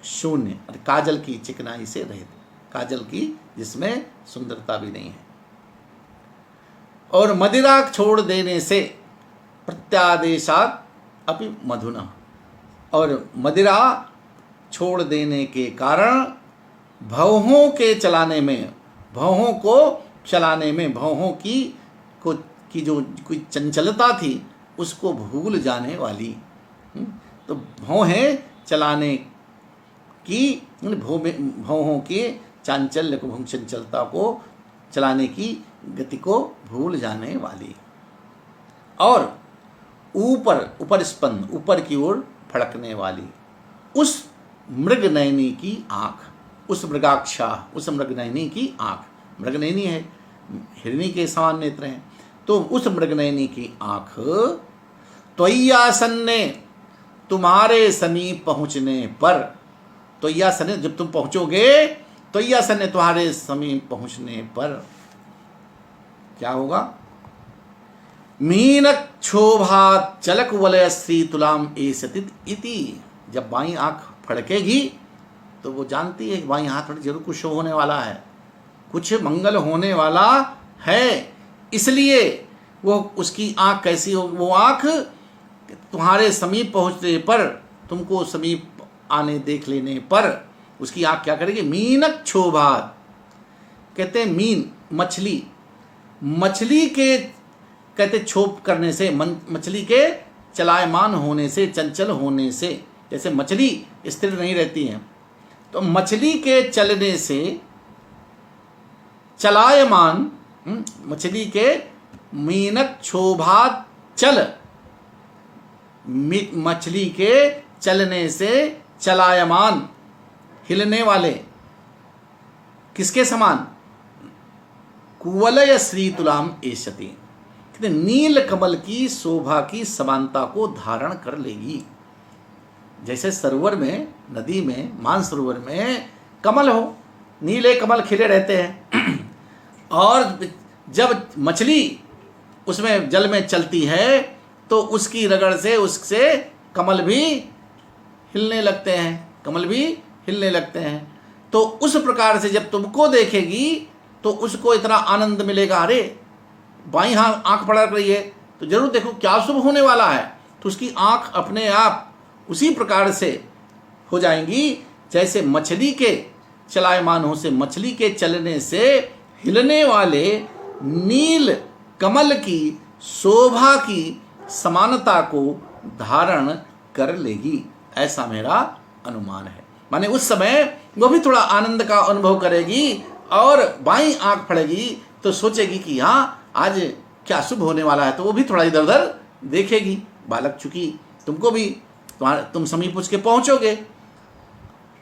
शून्य, और काजल की चिकनाई से रहित, काजल की जिसमें सुंदरता भी नहीं है। और मदिरा छोड़ देने से प्रत्यादेशात अपि मधुना, और मदिरा छोड़ देने के कारण भौहों के चलाने में, भौहों को चलाने में, भौहों की जो कोई चंचलता थी उसको भूल जाने वाली। तो भौहें चलाने की, भौहों के चांचल्य को, चंचलता को चलाने की गति को भूल जाने वाली। और ऊपर स्पंद, ऊपर की ओर फड़कने वाली उस मृगनयनी की आँख, उस मृगाक्षा, उस मृगनयनी की आँख, मृगनयनी है, हिरणी के समान नेत्र हैं, तो उस मृगनयनी की आँख त्वय्यासन्ने, तुम्हारे समीप पहुंचने पर, तो यह सने जब तुम पहुंचोगे तो यह सने तुम्हारे समीप पहुंचने पर क्या होगा? मीनक क्षोभात चलक वलय श्री तुलाम एसतित इति। जब बाई आंख फड़केगी तो वो जानती है कि बाई हाथ में जरूर कुछ होने वाला है, कुछ मंगल होने वाला है। इसलिए वो उसकी आंख कैसी हो? वो आंख तुम्हारे समीप पहुंचने पर, तुमको समीप आने देख लेने पर उसकी आंख क्या करेगी? मीनक क्षोभात, कहते हैं मीन मछली, मछली के कहते क्षोभ करने से, मछली के चलायमान होने से, चंचल होने से। जैसे मछली स्थिर नहीं रहती है, तो मछली के चलने से चलायमान, मछली के मीनक क्षोभात चल, मछली के चलने से चलायमान, हिलने वाले, किसके समान? कुवलय श्री तुलाम एष्यति, कहते नील कमल की शोभा की समानता को धारण कर लेगी। जैसे सरोवर में, नदी में, मानसरोवर में कमल हो, नीले कमल खिले रहते हैं और जब मछली उसमें जल में चलती है तो उसकी रगड़ से उससे कमल भी हिलने लगते हैं, कमल भी हिलने लगते हैं। तो उस प्रकार से जब तुमको देखेगी तो उसको इतना आनंद मिलेगा, अरे बाई हाँ आंख पड़ा रही है तो जरूर देखो क्या शुभ होने वाला है, तो उसकी आंख अपने आप उसी प्रकार से हो जाएंगी जैसे मछली के चलायमान हो से, मछली के चलने से हिलने वाले नील कमल की शोभा की समानता को धारण कर लेगी, ऐसा मेरा अनुमान है। माने उस समय वो भी थोड़ा आनंद का अनुभव करेगी और बाई आंख पड़ेगी तो सोचेगी कि हाँ आज क्या शुभ होने वाला है, तो वो भी थोड़ा इधर उधर देखेगी। बालक चूंकि तुमको भी तुम समीप उसके पहुंचोगे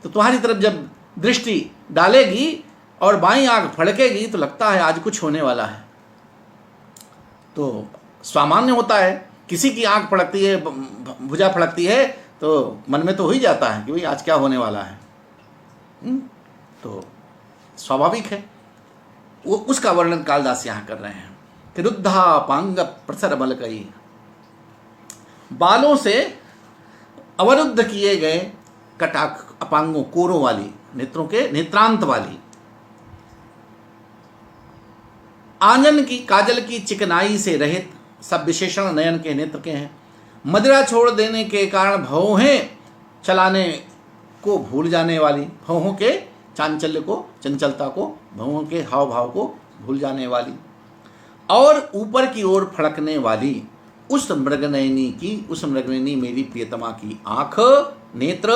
तो तुम्हारी तरफ जब दृष्टि डालेगी और बाई आंख फड़केगी तो लगता है आज कुछ होने वाला है। तो सामान्य होता है, किसी की आंख फड़कती है, भुजा फड़कती है तो मन में तो हो ही जाता है कि भाई आज क्या होने वाला है। तो स्वाभाविक है। वो उसका वर्णन कालिदास यहाँ कर रहे हैं कि रुद्धा पांग प्रसर बल कई, बालों से अवरुद्ध किए गए कटाक अपांगों, कोरों वाली, नेत्रों के नेत्रांत वाली, आंजन की काजल की चिकनाई से रहित, सब विशेषण नयन के नेत्र के हैं। मदिरा छोड़ देने के कारण भौहें चलाने को भूल जाने वाली, भौहों के चांचल्य को, चंचलता को, भौहों के हाव भाव को भूल जाने वाली, और ऊपर की ओर फड़कने वाली उस मृगनयनी की, उस मृगनयनी मेरी प्रियतमा की आंख, नेत्र,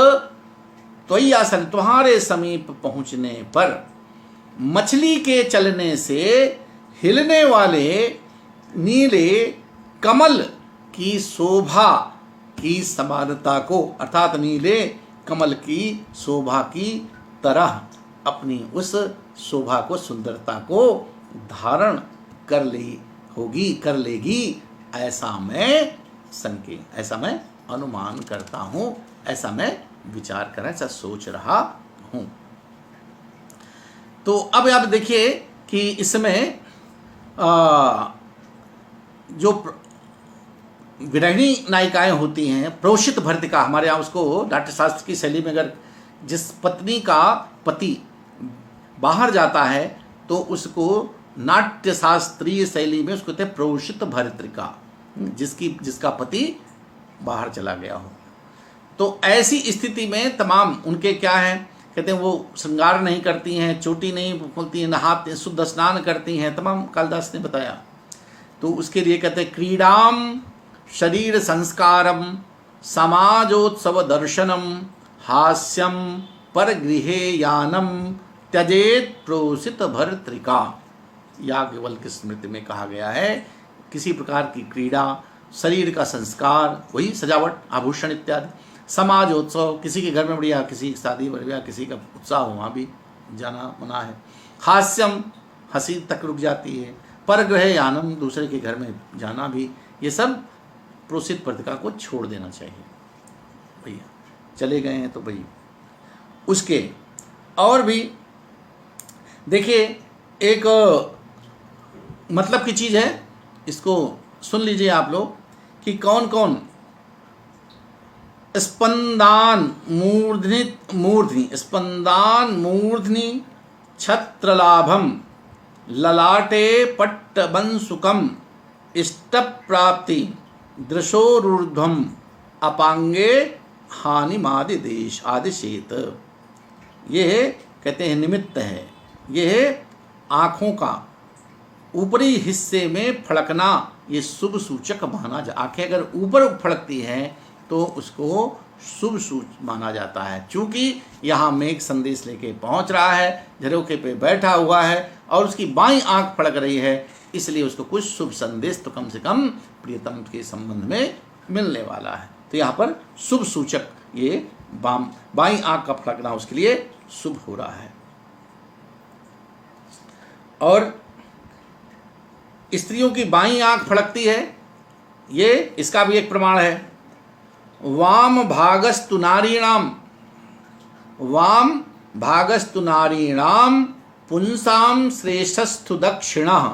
त्वयि आसन, तुम्हारे समीप पहुंचने पर मछली के चलने से हिलने वाले नीले कमल की शोभा की समानता को, अर्थात नीले कमल की शोभा की तरह अपनी उस शोभा को, सुंदरता को धारण कर ली होगी, कर लेगी, ऐसा मैं संकेत, ऐसा मैं अनुमान करता हूँ, ऐसा मैं विचार कर, ऐसा सोच रहा हूँ। तो अब आप देखिए कि इसमें जो विरहिणी नायिकाएं होती हैं, प्रोषित भर्तिका, हमारे यहाँ उसको नाट्यशास्त्र की शैली में अगर जिस पत्नी का पति बाहर जाता है तो उसको नाट्यशास्त्रीय शैली में उसको कहते हैं प्रोषित भर्तृका, जिसका पति बाहर चला गया हो। तो ऐसी स्थिति में तमाम उनके क्या है, कहते हैं वो श्रृंगार नहीं करती हैं, चोटी नहीं खोलती हैं, नहाते, शुद्ध स्नान करती हैं, तमाम कालिदास ने बताया। तो उसके लिए कहते हैं क्रीडाम शरीर संस्कारम समाजोत्सव दर्शनम हास्यम परगृहे यानम त्यजेत प्रोषित भर्तृका। याज्ञवल्क्य स्मृति में कहा गया है किसी प्रकार की क्रीड़ा, शरीर का संस्कार, वही सजावट, आभूषण इत्यादि, समाजोत्सव, किसी के घर में बढ़िया, किसी की शादी बढ़िया, किसी का उत्साह हो वहाँ भी जाना मना है। हास्यम, हंसी तक रुक जाती है। परगृह यानम, दूसरे के घर में जाना भी, ये सब प्रोषित भर्तृका को छोड़ देना चाहिए। भैया चले गए हैं तो भाई उसके। और भी देखिए एक मतलब की चीज़ है, इसको सुन लीजिए आप लोग कि कौन कौन स्पंदान मूर्धनि छत्रलाभम ललाटे पट्टबंसुकम इष्टप्राप्ति दृशोरूर्ध्वम अपांगे हानिमादिदेश आदिशेत। ये कहते हैं निमित्त है, ये आँखों का ऊपरी हिस्से में फड़कना ये शुभ सूचक माना जा। आँखें अगर ऊपर फड़कती हैं तो उसको शुभ सूच माना जाता है। चूँकि यहाँ मेघ संदेश लेके पहुँच रहा है, झरोखे पे बैठा हुआ है और उसकी बाईं आँख फड़क रही है, इसलिए उसको कुछ शुभ संदेश तो कम से कम प्रियतम के संबंध में मिलने वाला है। तो यहाँ पर शुभ सूचक ये बाईं आँख का फड़कना उसके लिए शुभ हो रहा है। और स्त्रियों की बाईं आँख फड़कती है, ये इसका भी एक प्रमाण है। वाम भागस्तु नारीणाम पुंसाम श्रेष्ठस्तु दक्षिणः,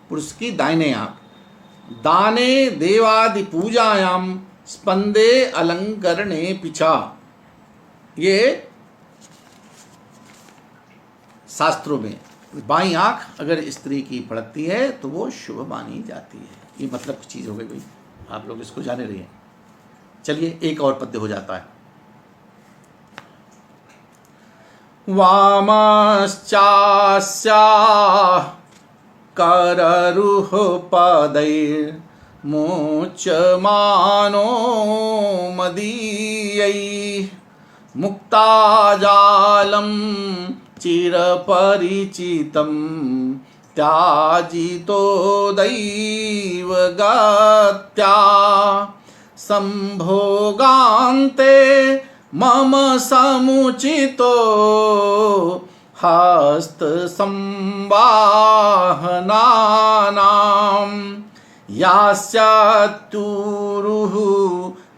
पुरुष की दाहिने आँख। दाने देवादि पूजायाम स्पंदे अलंकरणे पिछा, ये शास्त्रों में बाईं आँख अगर स्त्री की फड़कती है तो वो शुभ मानी जाती है। ये मतलब चीज़ हो गई भाई, आप लोग इसको जाने रहिए। चलिए एक और पद्य हो जाता है। वामश्चास्या कररुह पदैर्मुच्यमानो मदीयै मुक्ताजालं चिरपरिचितं त्याजितो दैवगत्या संभोगान्ते मम समुचितो हस्तसंवाहनानां यास्यात्तुरुः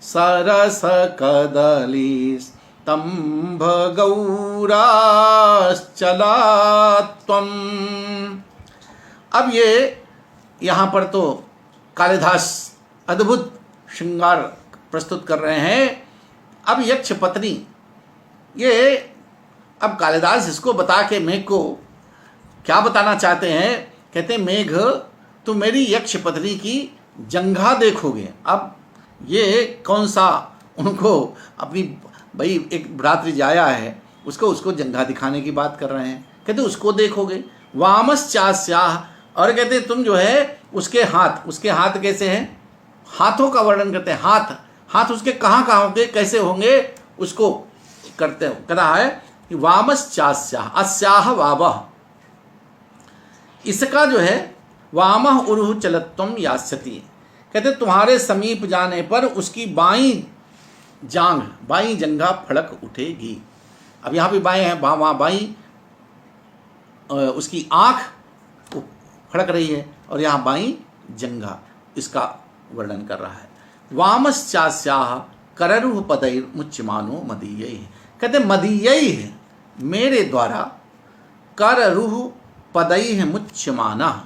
सरसकदलीस्तंभगौराश्चलात्वम्। अब ये यहाँ पर तो कालिदास अद्भुत श्रृंगार प्रस्तुत कर रहे हैं। अब यक्ष पत्नी, ये अब कालिदास इसको बता के मेघ को क्या बताना चाहते हैं, कहते हैं मेघ तुम मेरी यक्ष पत्नी की जंघा देखोगे। अब ये कौन सा उनको अपनी भाई एक भ्रातृ जाया है उसको जंघा दिखाने की बात कर रहे हैं। कहते उसको देखोगे। वामश्चास्याः, और कहते तुम जो है उसके हाथ कैसे हैं, हाथों का वर्णन करते हैं। हाथ उसके कहाँ होंगे, कैसे होंगे, उसको करते कहा है कि वामश्चास्याः अस्याः वामः, इसका जो है वामः उरुः चलत्वं यास्यति। कहते तुम्हारे समीप जाने पर उसकी बाईं जंघा फड़क उठेगी। अब यहाँ भी बाएं है, वहाँ बाईं उसकी आँख फड़क रही है और यहाँ बाईं जंघा, इसका वर्णन कर रहा है। वामश्चास्याः कररुह पदैर्मुच्यमानो मदीयैः, कहते मदीयैः मेरे द्वारा, कररुह पदैः मुच्यमानः।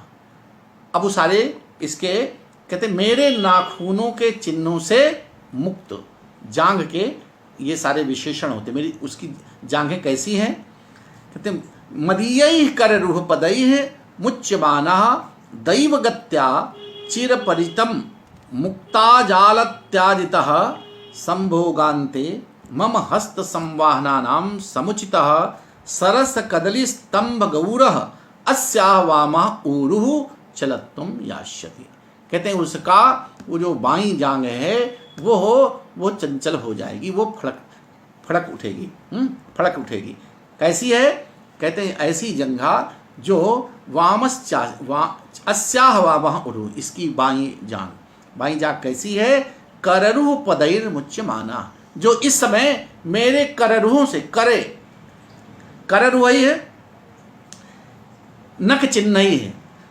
अब वो सारे इसके कहते मेरे नाखूनों के चिन्हों से मुक्त, जांघ के ये सारे विशेषण होते। मेरी उसकी जांघें कैसी हैं, कहते मदीयैः कररुह पदैः मुच्यमानः दैवगत्या चिरपरिचितं मुक्ताजालत्याजितः संभोगान्ते मम हस्त संवाहनानां समुचितः सरसकदलीस्तंभगौरः अस्याः वामः ऊरुः चलत्वं यास्यति। कहते हैं उसका वो जो बाईं जांघ है वो चंचल हो जाएगी, वो फड़क उठेगी। कैसी है, कहते हैं ऐसी जंघा जो अस्याः वामः ऊरुः, इसकी बाईं जांघ कैसी है, कररुह पदैर्मुच्यमाना, जो इस समय मेरे कररुहों से, कररुह ही है, नख चिन्ह ही है।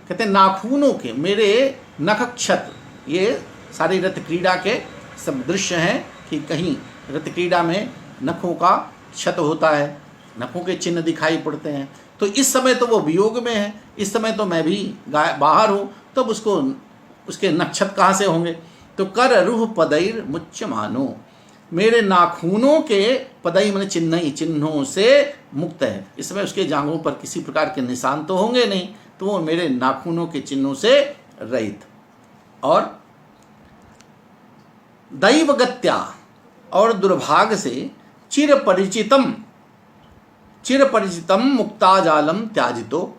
कहते हैं नाखूनों के मेरे नख क्षत, ये सारी रथ क्रीड़ा के सब दृश्य हैं कि कहीं रति क्रीड़ा में नखों का क्षत होता है, नखों के चिन्ह दिखाई पड़ते हैं। तो इस समय तो वो वियोग में है, इस समय तो मैं भी बाहर हूँ, तब उसको उसके नक्षत कहाँ से होंगे। तो कर रूह पदैर मुच्यमानो, मेरे नाखूनों के पदई मन चिन्हों से मुक्त है। इस समय उसके जांघों पर किसी प्रकार के निशान तो होंगे नहीं, तो वो मेरे नाखूनों के चिन्हों से रहित। और दैवगत्या, और दुर्भाग्य से चिर परिचितम मुक्ताजालम त्याजितो,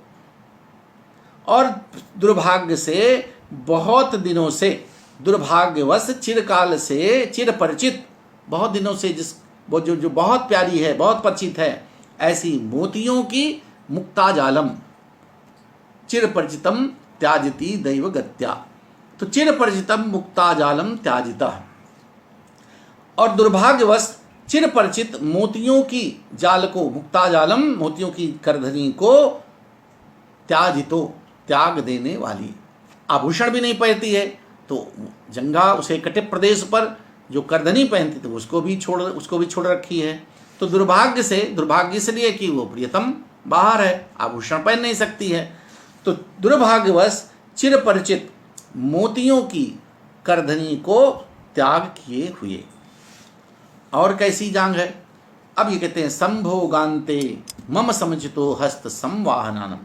और दुर्भाग्य से बहुत दिनों से, दुर्भाग्यवश चिरकाल से, चिर परिचित बहुत दिनों से, जिस वो जो बहुत प्यारी है, बहुत परिचित है, ऐसी मोतियों की मुक्ताजालम, चिर परिचितम त्याजिति दैवगत्या। तो चिर परिचितम मुक्ताजालम त्याजिता, और दुर्भाग्यवश चिर परिचित मोतियों की जाल को, मुक्ताजालम मोतियों की करधनी को, त्याजितो त्याग देने वाली, आभूषण भी नहीं पहनती है, तो जंघा उसे कटे प्रदेश पर जो करधनी पहनती थी उसको भी छोड़ रखी है। तो दुर्भाग्य इसलिए कि वो प्रियतम बाहर है, आभूषण पहन नहीं सकती है। तो दुर्भाग्यवश चिर परिचित मोतियों की करधनी को त्याग किए हुए। और कैसी जांग है, अब ये कहते हैं संभोगांते मम समझितो हस्त संवाहनानम,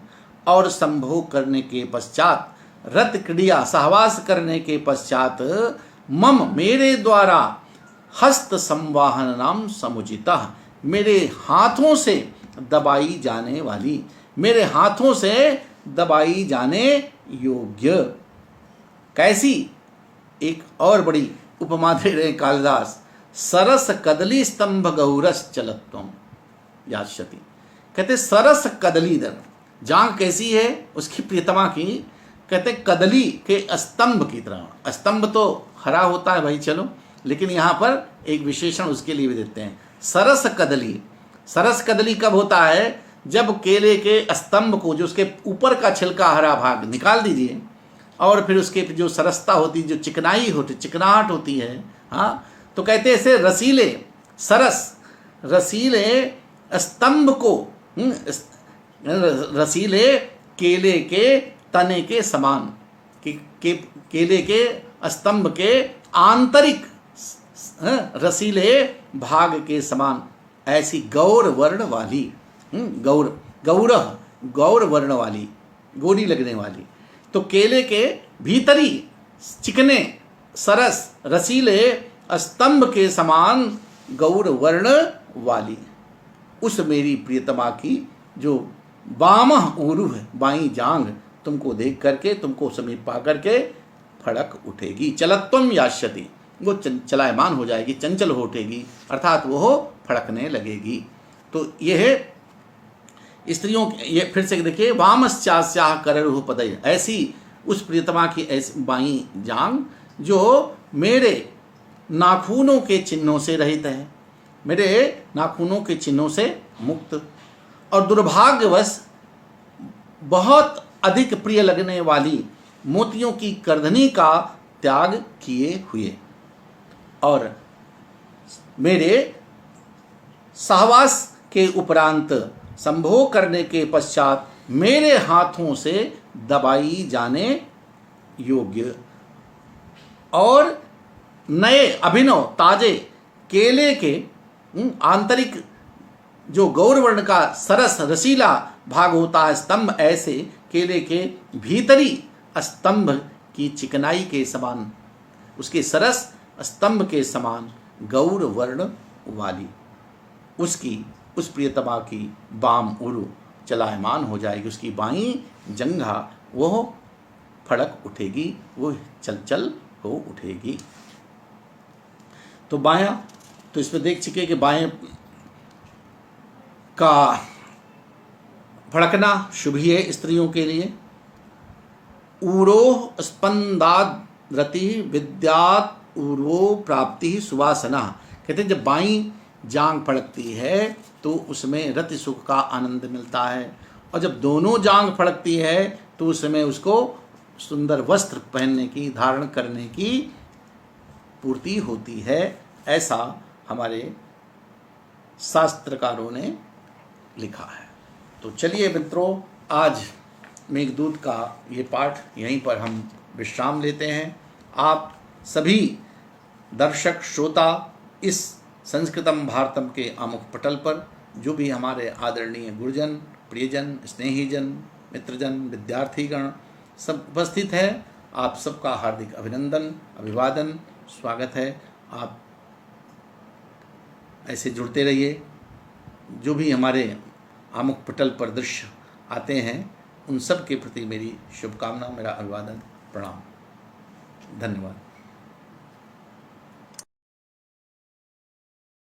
और संभोग करने के पश्चात, रत क्रिया सहवास करने के पश्चात, मम मेरे द्वारा, हस्त संवाहन नाम समुचिता, मेरे हाथों से दबाई जाने वाली, मेरे हाथों से दबाई जाने योग्य। कैसी, एक और बड़ी उपमा दे रहे कालिदास, सरस कदली स्तंभ गौरस चलत्वम यास्यति। कहते सरस कदली दर, जांग कैसी है उसकी प्रियतमा की, कहते कदली के स्तंभ की तरह। स्तंभ तो हरा होता है भाई, चलो, लेकिन यहाँ पर एक विशेषण उसके लिए भी देते हैं, सरस कदली। सरस कदली कब होता है, जब केले के स्तंभ को, जो उसके ऊपर का छिलका हरा भाग निकाल दीजिए, और फिर उसके जो सरसता होती, जो चिकनाई होती, चिकनाहट होती है, हाँ, तो कहते ऐसे रसीले, सरस रसीले स्तंभ को, रसीले केले के तने के समान, केले के स्तंभ के आंतरिक रसीले भाग के समान, ऐसी गौर वर्ण वाली, गौर वर्ण वाली, गोरी लगने वाली। तो केले के भीतरी चिकने सरस रसीले स्तंभ के समान गौर वर्ण वाली उस मेरी प्रियतमा की जो बामह ऊरू है, बाई जांग, तुमको देख करके, तुमको समीप पा करके फड़क उठेगी। चलत्वम यास्यति, वो चलायमान हो जाएगी, चंचल हो उठेगी, अर्थात वो फड़कने लगेगी। तो ये है स्त्रियों, ये फिर से देखिए, वामश्चास्याह कररुह पदय, ऐसी उस प्रियतमा की ऐसी बाई जांग जो मेरे नाखूनों के चिन्हों से रहित है, मेरे नाखूनों के चिन्हों से मुक्त, और दुर्भाग्यवश बहुत अधिक प्रिय लगने वाली मोतियों की करधनी का त्याग किए हुए, और मेरे सहवास के उपरांत संभोग करने के पश्चात मेरे हाथों से दबाई जाने योग्य, और नए अभिनव ताजे केले के आंतरिक जो गौरवर्ण का सरस रसीला भाग होता है स्तंभ, ऐसे केले के भीतरी स्तंभ की चिकनाई के समान, उसके सरस स्तंभ के समान गौर वर्ण वाली उसकी, उस प्रियतमा की बाम उरु चलायमान हो जाएगी, उसकी बाई जंघा वो फड़क उठेगी, वो चल हो उठेगी। तो बायां, तो इसमें देख चुके कि बाएं का फड़कना शुभ ही है स्त्रियों के लिए। ऊरोह स्पंदाद रति विद्यात ऊर्वो प्राप्ति सुवासना, कहते हैं जब बाईं जांग फड़कती है तो उसमें रति सुख का आनंद मिलता है, और जब दोनों जांग फड़कती है तो उसमें उसको सुंदर वस्त्र पहनने की, धारण करने की पूर्ति होती है। ऐसा हमारे शास्त्रकारों ने लिखा है। तो चलिए मित्रों, आज मेघदूत का ये पाठ यहीं पर हम विश्राम लेते हैं। आप सभी दर्शक श्रोता इस संस्कृतम भारतम के आमुख पटल पर जो भी हमारे आदरणीय गुरुजन, प्रियजन, स्नेहीजन, मित्रजन, विद्यार्थीगण सब उपस्थित है, आप सबका हार्दिक अभिनंदन, अभिवादन, स्वागत है। आप ऐसे जुड़ते रहिए। जो भी हमारे आमुख पटल पर दृश्य आते हैं उन सब के प्रति मेरी शुभकामना, मेरा अभिवादन, प्रणाम, धन्यवाद।